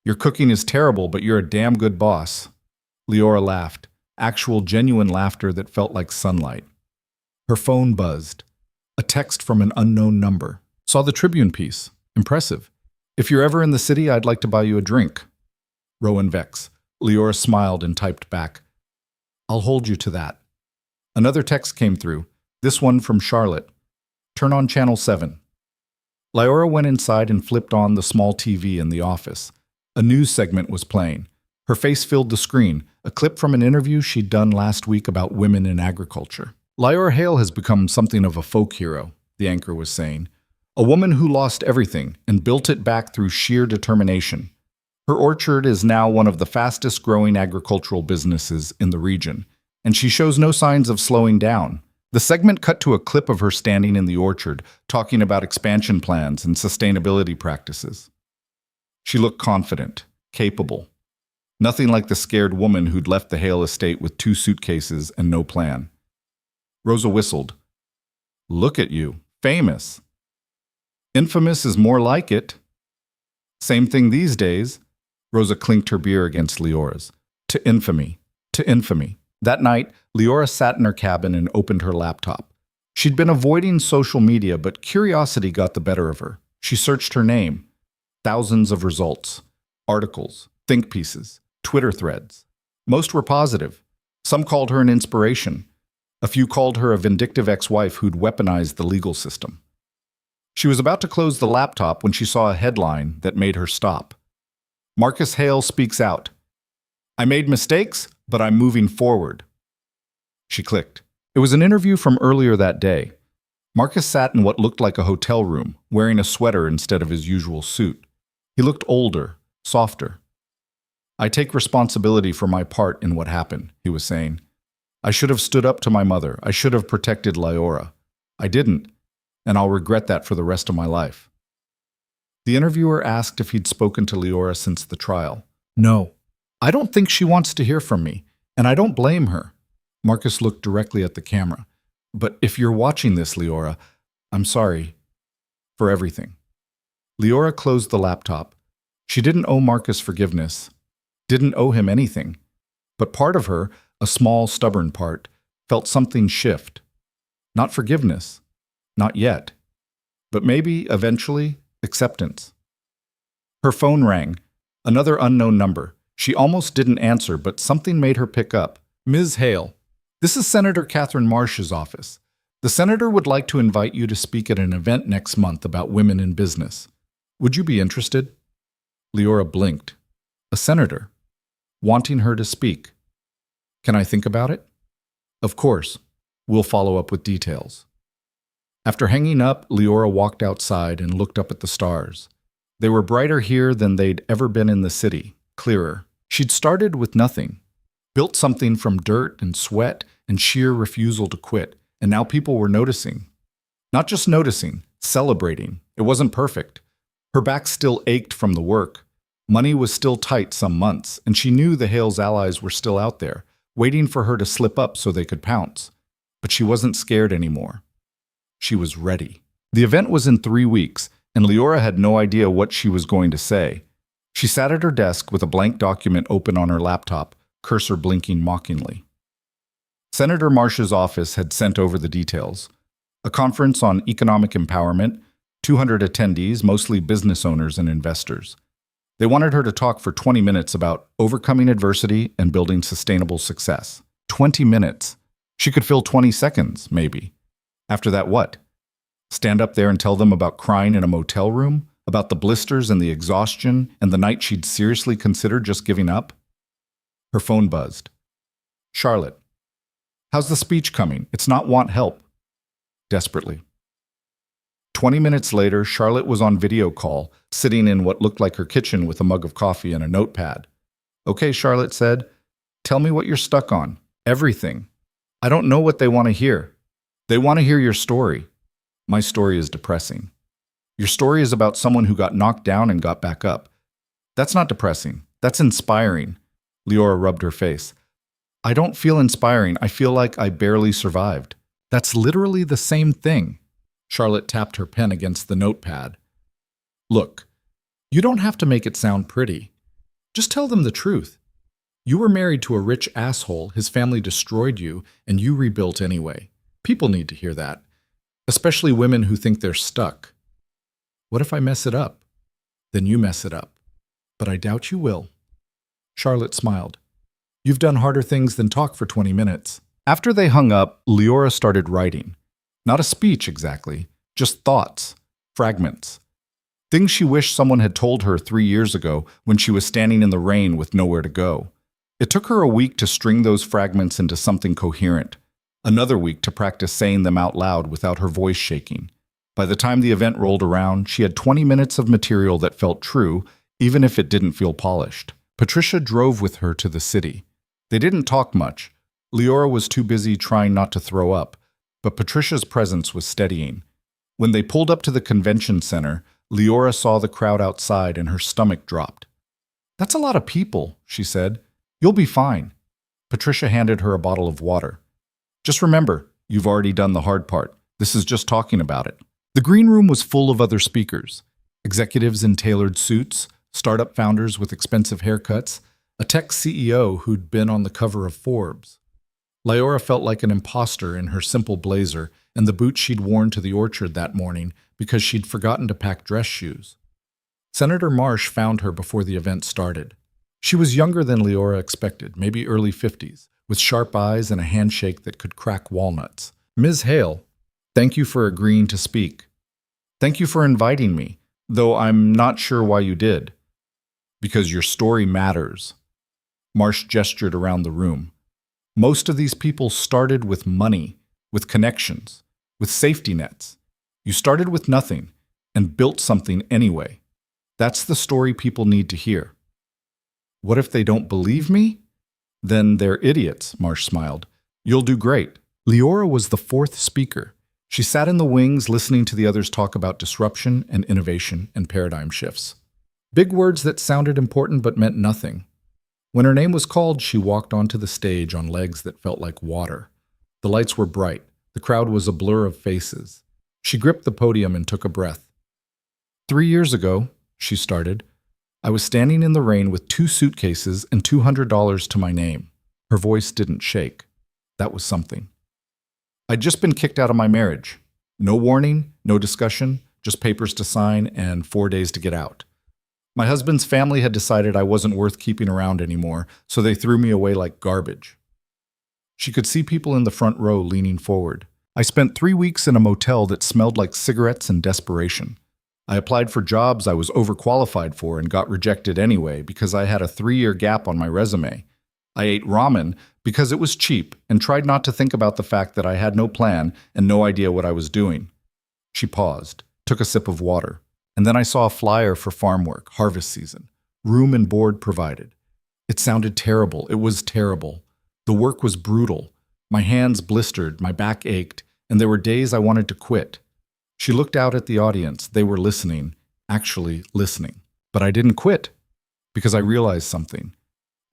Your cooking is terrible, but you're a damn good boss. Liora laughed, actual genuine laughter that felt like sunlight. Her phone buzzed. A text from an unknown number. Saw the Tribune piece. Impressive. If you're ever in the city, I'd like to buy you a drink. Rowan Vex. Liora smiled and typed back. I'll hold you to that. Another text came through, this one from Charlotte. Turn on Channel 7. Liora went inside and flipped on the small TV in the office. A news segment was playing. Her face filled the screen, a clip from an interview she'd done last week about women in agriculture. Liora Hale has become something of a folk hero, the anchor was saying. A woman who lost everything and built it back through sheer determination. Her orchard is now one of the fastest-growing agricultural businesses in the region, and she shows no signs of slowing down. The segment cut to a clip of her standing in the orchard, talking about expansion plans and sustainability practices. She looked confident, capable. Nothing like the scared woman who'd left the Hale estate with 2 suitcases and no plan. Rosa whistled. Look at you, famous. Infamous is more like it. Same thing these days. Rosa clinked her beer against Liora's. To infamy, to infamy. That night, Liora sat in her cabin and opened her laptop. She'd been avoiding social media, but curiosity got the better of her. She searched her name. Thousands of results. Articles, think pieces, Twitter threads. Most were positive. Some called her an inspiration. A few called her a vindictive ex-wife who'd weaponized the legal system. She was about to close the laptop when she saw a headline that made her stop. Marcus Hale speaks out. I made mistakes, but I'm moving forward. She clicked. It was an interview from earlier that day. Marcus sat in what looked like a hotel room, wearing a sweater instead of his usual suit. He looked older, softer. I take responsibility for my part in what happened, he was saying. I should have stood up to my mother. I should have protected Liora. I didn't, and I'll regret that for the rest of my life. The interviewer asked if he'd spoken to Liora since the trial. No. I don't think she wants to hear from me, and I don't blame her. Marcus looked directly at the camera. But if you're watching this, Liora, I'm sorry for everything. Liora closed the laptop. She didn't owe Marcus forgiveness, didn't owe him anything. But part of her, a small, stubborn part, felt something shift. Not forgiveness, not yet, but maybe, eventually, acceptance. Her phone rang, another unknown number. She almost didn't answer, but something made her pick up. Ms. Hale, This is Senator Catherine Marsh's office. The senator would like to invite you to speak at an event next month about women in business. Would you be interested?" Liora blinked. A senator, wanting her to speak. "Can I think about it?" "Of course. We'll follow up with details." After hanging up, Liora walked outside and looked up at the stars. They were brighter here than they'd ever been in the city, clearer. She'd started with nothing, built something from dirt and sweat and sheer refusal to quit, and now people were noticing. Not just noticing, celebrating. It wasn't perfect. Her back still ached from the work. Money was still tight some months, and she knew the Hale's allies were still out there, waiting for her to slip up so they could pounce. But she wasn't scared anymore. She was ready. The event was in 3 weeks, and Liora had no idea what she was going to say. She sat at her desk with a blank document open on her laptop, cursor blinking mockingly. Senator Marsh's office had sent over the details. A conference on economic empowerment, 200 attendees, mostly business owners and investors. They wanted her to talk for 20 minutes about overcoming adversity and building sustainable success. 20 minutes. She could fill 20 seconds, maybe. After that, what? Stand up there and tell them about crying in a motel room? About the blisters and the exhaustion and the night she'd seriously considered just giving up? Her phone buzzed. "Charlotte, how's the speech coming? It's not want help." Desperately. 20 minutes later, Charlotte was on video call, sitting in what looked like her kitchen with a mug of coffee and a notepad. "Okay," Charlotte said. "Tell me what you're stuck on. Everything. I don't know what they want to hear. They want to hear your story." "My story is depressing." "Your story is about someone who got knocked down and got back up." "That's not depressing. That's inspiring." Liora rubbed her face. "I don't feel inspiring. I feel like I barely survived." "That's literally the same thing." Charlotte tapped her pen against the notepad. "Look, you don't have to make it sound pretty. Just tell them the truth. You were married to a rich asshole, his family destroyed you, and you rebuilt anyway. People need to hear that, especially women who think they're stuck." "What if I mess it up?" "Then you mess it up. But I doubt you will." Charlotte smiled. "You've done harder things than talk for 20 minutes. After they hung up, Liora started writing. Not a speech exactly, just thoughts, fragments. Things she wished someone had told her 3 years ago when she was standing in the rain with nowhere to go. It took her a week to string those fragments into something coherent. Another week to practice saying them out loud without her voice shaking. By the time the event rolled around, she had 20 minutes of material that felt true, even if it didn't feel polished. Patricia drove with her to the city. They didn't talk much. Liora was too busy trying not to throw up, but Patricia's presence was steadying. When they pulled up to the convention center, Liora saw the crowd outside and her stomach dropped. "That's a lot of people," she said. "You'll be fine." Patricia handed her a bottle of water. "Just remember, you've already done the hard part. This is just talking about it." The green room was full of other speakers. Executives in tailored suits, startup founders with expensive haircuts, a tech CEO who'd been on the cover of Forbes. Liora felt like an imposter in her simple blazer and the boots she'd worn to the orchard that morning because she'd forgotten to pack dress shoes. Senator Marsh found her before the event started. She was younger than Liora expected, maybe early 50s, with sharp eyes and a handshake that could crack walnuts. "Ms. Hale, thank you for agreeing to speak. Thank you for inviting me, though I'm not sure why you did." "Because your story matters." Marsh gestured around the room. "Most of these people started with money, with connections, with safety nets. You started with nothing and built something anyway. That's the story people need to hear." "What if they don't believe me?" "Then they're idiots," Marsh smiled. "You'll do great." Liora was the fourth speaker. She sat in the wings listening to the others talk about disruption and innovation and paradigm shifts. Big words that sounded important but meant nothing. When her name was called, she walked onto the stage on legs that felt like water. The lights were bright. The crowd was a blur of faces. She gripped the podium and took a breath. 3 years ago, she started, I was standing in the rain with 2 suitcases and $200 to my name. Her voice didn't shake. That was something. I'd just been kicked out of my marriage. No warning, no discussion, just papers to sign and 4 days to get out. My husband's family had decided I wasn't worth keeping around anymore, so they threw me away like garbage. She could see people in the front row leaning forward. I spent 3 weeks in a motel that smelled like cigarettes and desperation. I applied for jobs I was overqualified for and got rejected anyway because I had a 3-year gap on my resume. I ate ramen because it was cheap and tried not to think about the fact that I had no plan and no idea what I was doing. She paused, took a sip of water, and then I saw a flyer for farm work, harvest season. Room and board provided. It sounded terrible. It was terrible. The work was brutal. My hands blistered, my back ached, and there were days I wanted to quit. She looked out at the audience. They were listening, actually listening. But I didn't quit because I realized something.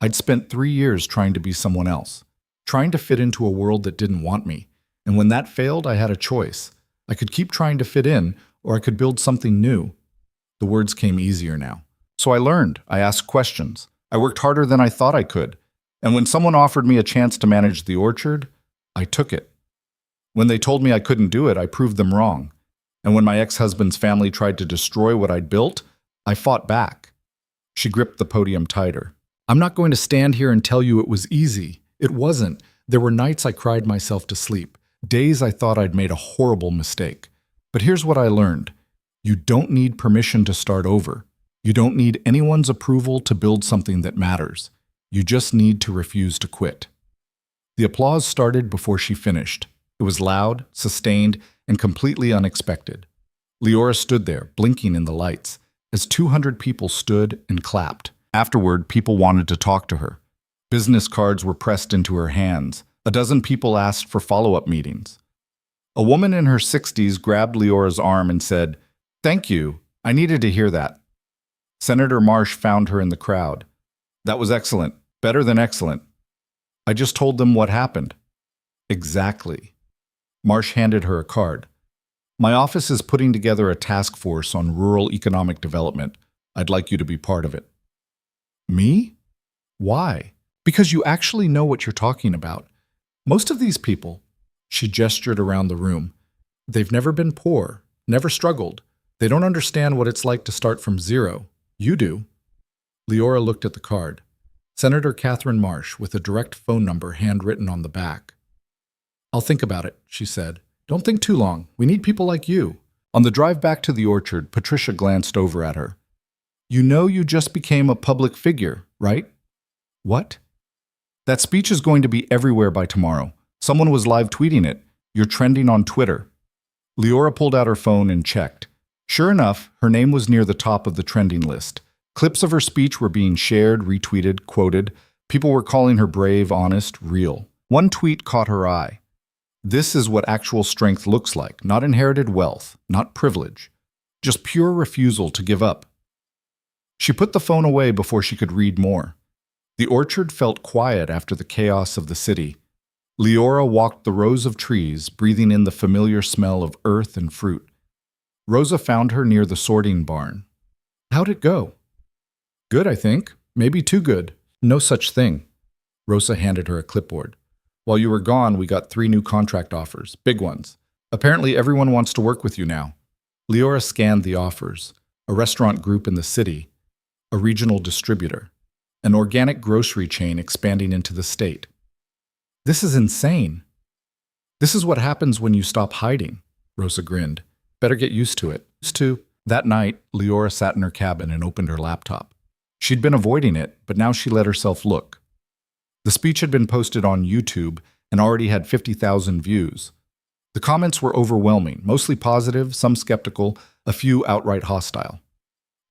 I'd spent 3 years trying to be someone else, trying to fit into a world that didn't want me. And when that failed, I had a choice. I could keep trying to fit in, or I could build something new. The words came easier now. So I learned. I asked questions. I worked harder than I thought I could. And when someone offered me a chance to manage the orchard, I took it. When they told me I couldn't do it, I proved them wrong. And when my ex-husband's family tried to destroy what I'd built, I fought back. She gripped the podium tighter. I'm not going to stand here and tell you it was easy. It wasn't. There were nights I cried myself to sleep, days I thought I'd made a horrible mistake. But here's what I learned. You don't need permission to start over. You don't need anyone's approval to build something that matters. You just need to refuse to quit. The applause started before she finished. It was loud, sustained, and completely unexpected. Liora stood there, blinking in the lights, as 200 people stood and clapped. Afterward, people wanted to talk to her. Business cards were pressed into her hands. A dozen people asked for follow-up meetings. A woman in her 60s grabbed Liora's arm and said, "Thank you. I needed to hear that." Senator Marsh found her in the crowd. "That was excellent. Better than excellent. I just told them what happened." "Exactly." Marsh handed her a card. "My office is putting together a task force on rural economic development. I'd like you to be part of it." "Me? Why?" "Because you actually know what you're talking about. Most of these people," she gestured around the room, "they've never been poor, never struggled. They don't understand what it's like to start from zero. You do." Liora looked at the card. Senator Catherine Marsh, with a direct phone number handwritten on the back. "I'll think about it," she said. "Don't think too long. We need people like you." On the drive back to the orchard, Patricia glanced over at her. "You know you just became a public figure, right?" "What?" "That speech is going to be everywhere by tomorrow. Someone was live tweeting it. You're trending on Twitter." Liora pulled out her phone and checked. Sure enough, her name was near the top of the trending list. Clips of her speech were being shared, retweeted, quoted. People were calling her brave, honest, real. One tweet caught her eye. "This is what actual strength looks like, not inherited wealth, not privilege. Just pure refusal to give up." She put the phone away before she could read more. The orchard felt quiet after the chaos of the city. Liora walked the rows of trees, breathing in the familiar smell of earth and fruit. Rosa found her near the sorting barn. "How'd it go?" "Good, I think. Maybe too good. No such thing." Rosa handed her a clipboard. "While you were gone, we got 3 new contract offers, big ones. Apparently everyone wants to work with you now." Liora scanned the offers. A restaurant group in the city, a regional distributor, an organic grocery chain expanding into the state. "This is insane." "This is what happens when you stop hiding," Rosa grinned. "Better get used to it." That night, Liora sat in her cabin and opened her laptop. She'd been avoiding it, but now she let herself look. The speech had been posted on YouTube and already had 50,000 views. The comments were overwhelming, mostly positive, some skeptical, a few outright hostile.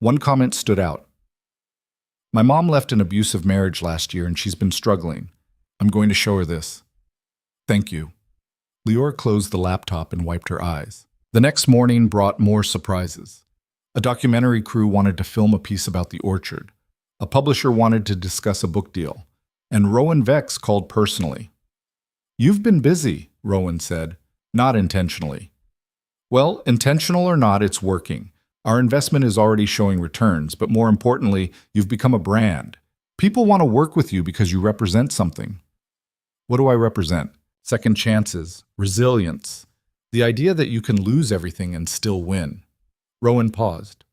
One comment stood out. "My mom left an abusive marriage last year and she's been struggling. I'm going to show her this." "Thank you." Liora closed the laptop and wiped her eyes. The next morning brought more surprises. A documentary crew wanted to film a piece about the orchard. A publisher wanted to discuss a book deal. And Rowan Vex called personally. "You've been busy," Rowan said. "Not intentionally." "Well, intentional or not, it's working. Our investment is already showing returns, but more importantly, you've become a brand. People want to work with you because you represent something." "What do I represent?" "Second chances, resilience. The idea that you can lose everything and still win." Rowan paused.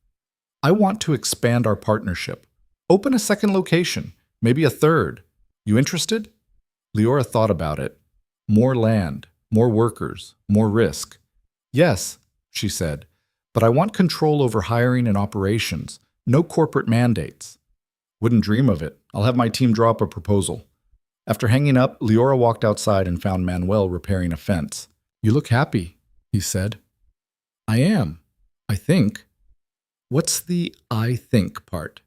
"I want to expand our partnership. Open a second location, maybe a third. You interested?" Liora thought about it. More land, more workers, more risk. Yes, she said, but I want control over hiring and operations, no corporate mandates. Wouldn't dream of it. I'll have my team draw up a proposal. After hanging up, Liora walked outside and found Manuel repairing a fence. You look happy, he said. I am, I think. What's the I think part?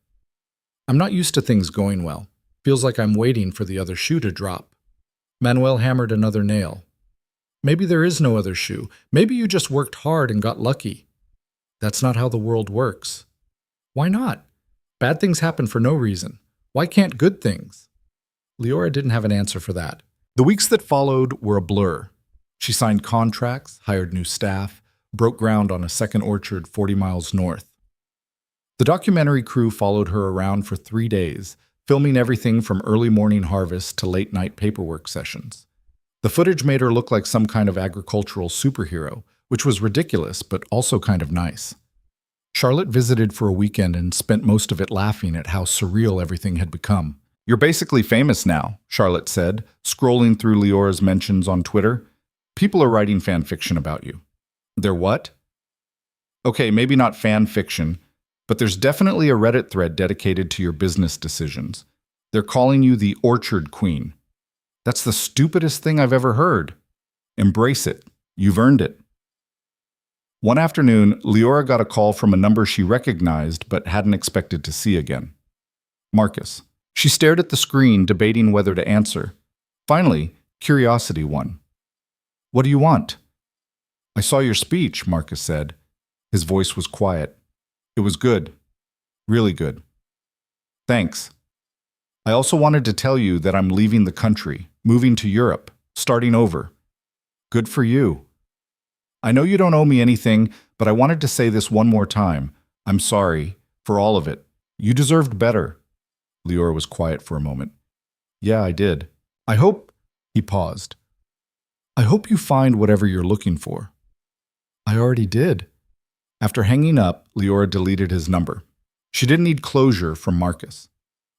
I'm not used to things going well. Feels like I'm waiting for the other shoe to drop. Manuel hammered another nail. Maybe there is no other shoe. Maybe you just worked hard and got lucky. That's not how the world works. Why not? Bad things happen for no reason. Why can't good things? Liora didn't have an answer for that. The weeks that followed were a blur. She signed contracts, hired new staff, broke ground on a second orchard 40 miles north. The documentary crew followed her around for 3 days, filming everything from early morning harvest to late-night paperwork sessions. The footage made her look like some kind of agricultural superhero, which was ridiculous but also kind of nice. Charlotte visited for a weekend and spent most of it laughing at how surreal everything had become. You're basically famous now, Charlotte said, scrolling through Liora's mentions on Twitter. People are writing fan fiction about you. They're what? Okay, maybe not fan fiction, but there's definitely a Reddit thread dedicated to your business decisions. They're calling you the Orchard Queen. That's the stupidest thing I've ever heard. Embrace it. You've earned it. One afternoon, Liora got a call from a number she recognized but hadn't expected to see again. Marcus. She stared at the screen, debating whether to answer. Finally, curiosity won. What do you want? I saw your speech, Marcus said. His voice was quiet. It was good. Really good. Thanks. I also wanted to tell you that I'm leaving the country, moving to Europe, starting over. Good for you. I know you don't owe me anything, but I wanted to say this one more time. I'm sorry for all of it. You deserved better. Liora was quiet for a moment. Yeah, I did. I hope... He paused. I hope you find whatever you're looking for. I already did. After hanging up, Liora deleted his number. She didn't need closure from Marcus.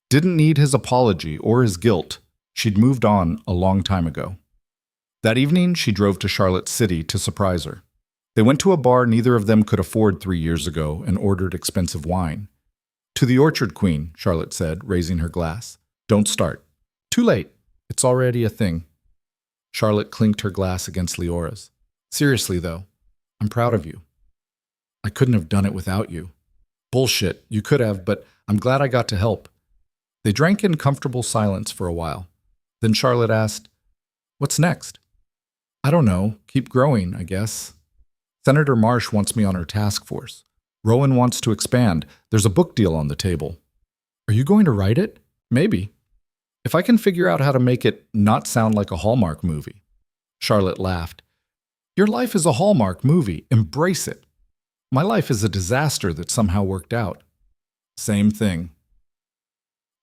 Didn't need his apology or his guilt. She'd moved on a long time ago. That evening, she drove to Charlotte City to surprise her. They went to a bar neither of them could afford 3 years ago and ordered expensive wine. To the Orchard Queen, Charlotte said, raising her glass. Don't start. Too late. It's already a thing. Charlotte clinked her glass against Liora's. Seriously, though, I'm proud of you. I couldn't have done it without you. Bullshit, you could have, but I'm glad I got to help. They drank in comfortable silence for a while. Then Charlotte asked, What's next? I don't know. Keep growing, I guess. Senator Marsh wants me on her task force. Rowan wants to expand. There's a book deal on the table. Are you going to write it? Maybe. If I can figure out how to make it not sound like a Hallmark movie. Charlotte laughed. Your life is a Hallmark movie. Embrace it. My life is a disaster that somehow worked out. Same thing.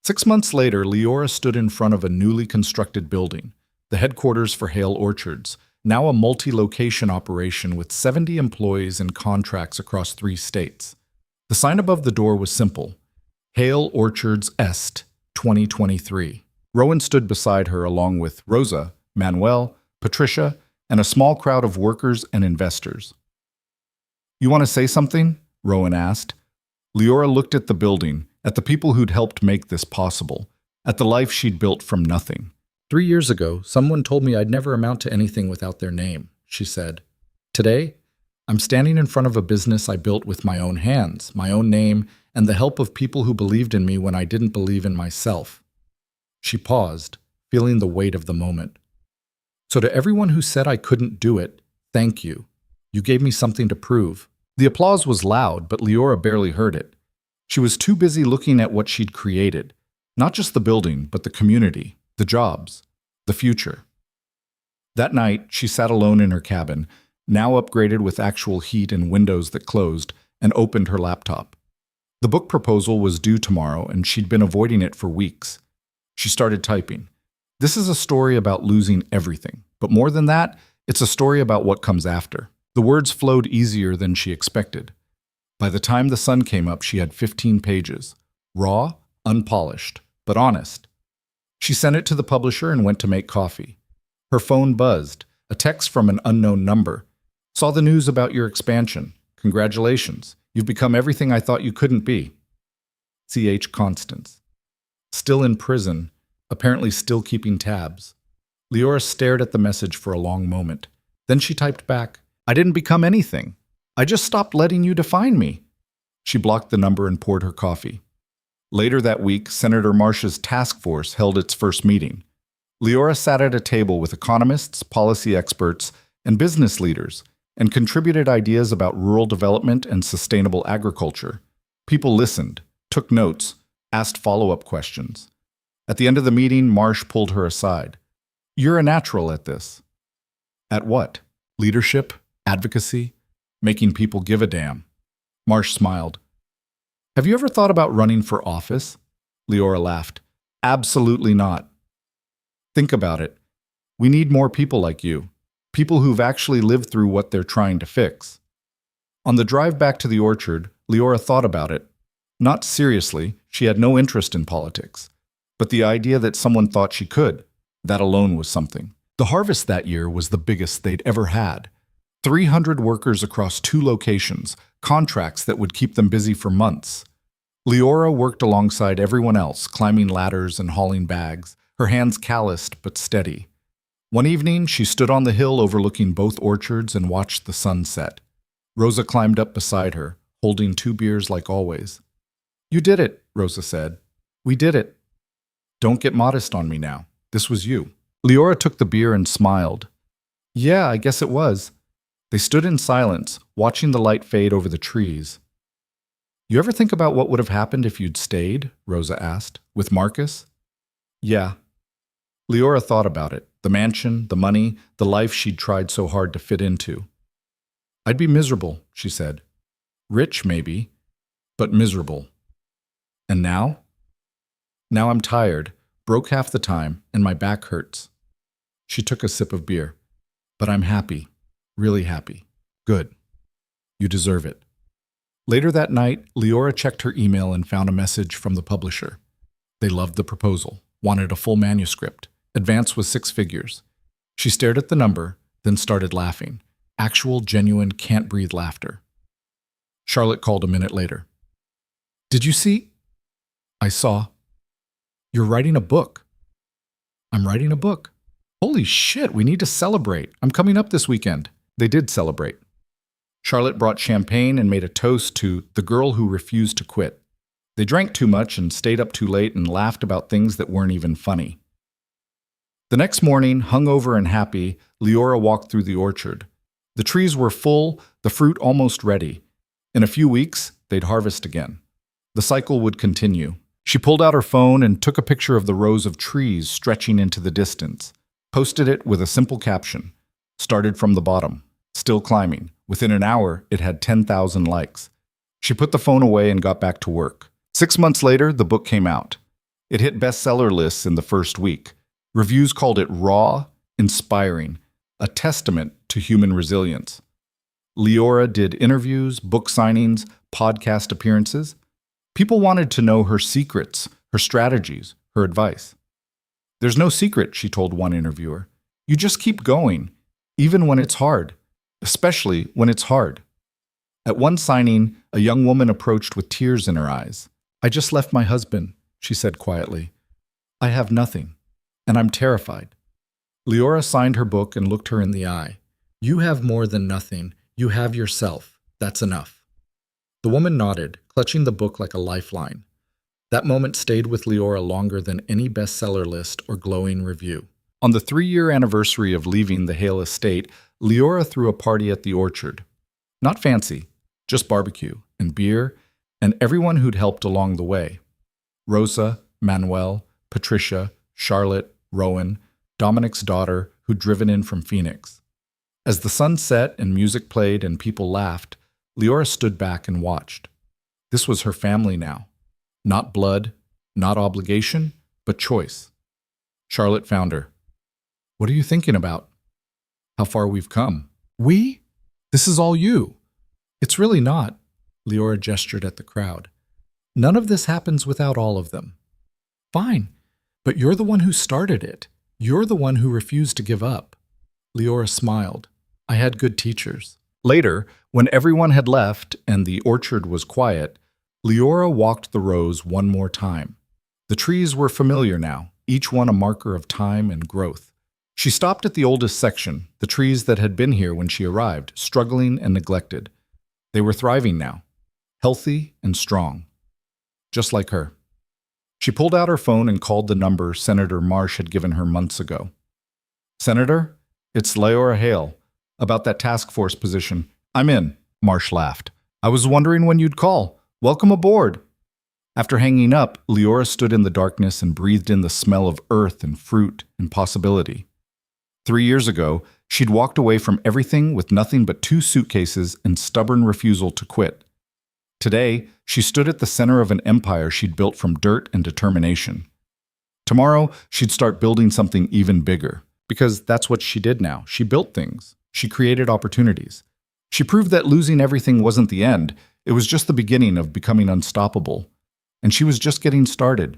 6 months later, Liora stood in front of a newly constructed building, the headquarters for Hale Orchards, now a multi-location operation with 70 employees and contracts across 3 states. The sign above the door was simple, Hale Orchards Est 2023. Rowan stood beside her along with Rosa, Manuel, Patricia, and a small crowd of workers and investors. You want to say something? Rowan asked. Liora looked at the building, at the people who'd helped make this possible, at the life she'd built from nothing. 3 years ago, someone told me I'd never amount to anything without their name, she said. Today, I'm standing in front of a business I built with my own hands, my own name, and the help of people who believed in me when I didn't believe in myself. She paused, feeling the weight of the moment. So to everyone who said I couldn't do it, thank you. You gave me something to prove. The applause was loud, but Liora barely heard it. She was too busy looking at what she'd created, not just the building, but the community, the jobs, the future. That night, she sat alone in her cabin, now upgraded with actual heat and windows that closed, and opened her laptop. The book proposal was due tomorrow, and she'd been avoiding it for weeks. She started typing. This is a story about losing everything, but more than that, it's a story about what comes after. The words flowed easier than she expected. By the time the sun came up, she had 15 pages. Raw, unpolished, but honest. She sent it to the publisher and went to make coffee. Her phone buzzed, a text from an unknown number. Saw the news about your expansion. Congratulations. You've become everything I thought you couldn't be. C.H. Constance. Still in prison, apparently still keeping tabs. Liora stared at the message for a long moment. Then she typed back, I didn't become anything. I just stopped letting you define me. She blocked the number and poured her coffee. Later that week, Senator Marsh's task force held its first meeting. Liora sat at a table with economists, policy experts, and business leaders, and contributed ideas about rural development and sustainable agriculture. People listened, took notes, asked follow-up questions. At the end of the meeting, Marsh pulled her aside. You're a natural at this. At what? Leadership? Advocacy? Making people give a damn. Marsh smiled. Have you ever thought about running for office? Liora laughed. Absolutely not. Think about it. We need more people like you. People who've actually lived through what they're trying to fix. On the drive back to the orchard, Liora thought about it. Not seriously, she had no interest in politics. But the idea that someone thought she could, that alone was something. The harvest that year was the biggest they'd ever had. 300 workers across 2 locations, contracts that would keep them busy for months. Liora worked alongside everyone else, climbing ladders and hauling bags, her hands calloused but steady. One evening, she stood on the hill overlooking both orchards and watched the sun set. Rosa climbed up beside her, holding 2 beers like always. You did it, Rosa said. We did it. Don't get modest on me now. This was you. Liora took the beer and smiled. Yeah, I guess it was. They stood in silence, watching the light fade over the trees. You ever think about what would have happened if you'd stayed? Rosa asked. With Marcus? Yeah. Liora thought about it. The mansion, the money, the life she'd tried so hard to fit into. I'd be miserable, she said. Rich, maybe, but miserable. And now? Now I'm tired, broke half the time, and my back hurts. She took a sip of beer. But I'm happy, really happy. Good. You deserve it. Later that night, Liora checked her email and found a message from the publisher. They loved the proposal, wanted a full manuscript. Advance was 6 figures. She stared at the number, then started laughing. Actual, genuine, can't-breathe laughter. Charlotte called a minute later. Did you see? I saw. You're writing a book. I'm writing a book. Holy shit, we need to celebrate. I'm coming up this weekend. They did celebrate. Charlotte brought champagne and made a toast to the girl who refused to quit. They drank too much and stayed up too late and laughed about things that weren't even funny. The next morning, hungover and happy, Liora walked through the orchard. The trees were full, the fruit almost ready. In a few weeks, they'd harvest again. The cycle would continue. She pulled out her phone and took a picture of the rows of trees stretching into the distance. Posted it with a simple caption. Started from the bottom. Still climbing. Within an hour, it had 10,000 likes. She put the phone away and got back to work. 6 months later, the book came out. It hit bestseller lists in the first week. Reviews called it raw, inspiring, a testament to human resilience. Liora did interviews, book signings, podcast appearances. People wanted to know her secrets, her strategies, her advice. There's no secret, she told one interviewer. You just keep going, even when it's hard, especially when it's hard. At one signing, a young woman approached with tears in her eyes. I just left my husband, she said quietly. I have nothing, and I'm terrified. Liora signed her book and looked her in the eye. You have more than nothing. You have yourself. That's enough. The woman nodded, clutching the book like a lifeline. That moment stayed with Liora longer than any bestseller list or glowing review. On the 3-year anniversary of leaving the Hale estate, Liora threw a party at the orchard. Not fancy, just barbecue and beer and everyone who'd helped along the way. Rosa, Manuel, Patricia, Charlotte, Rowan, Dominic's daughter, who'd driven in from Phoenix. As the sun set and music played and people laughed, Liora stood back and watched. This was her family now. Not blood, not obligation, but choice. Charlotte found her. What are you thinking about? How far we've come. We? This is all you. It's really not. Liora gestured at the crowd. None of this happens without all of them. Fine. But you're the one who started it. You're the one who refused to give up. Liora smiled. I had good teachers. Later, when everyone had left and the orchard was quiet, Liora walked the rows one more time. The trees were familiar now, each one a marker of time and growth. She stopped at the oldest section, the trees that had been here when she arrived, struggling and neglected. They were thriving now, healthy and strong, just like her. She pulled out her phone and called the number Senator Marsh had given her months ago. Senator, it's Liora Hale. About that task force position. I'm in, Marsh laughed. I was wondering when you'd call. Welcome aboard. After hanging up, Liora stood in the darkness and breathed in the smell of earth and fruit and possibility. 3 years ago, she'd walked away from everything with nothing but 2 suitcases and stubborn refusal to quit. Today, she stood at the center of an empire she'd built from dirt and determination. Tomorrow, she'd start building something even bigger, because that's what she did now. She built things. She created opportunities. She proved that losing everything wasn't the end. It was just the beginning of becoming unstoppable. And she was just getting started.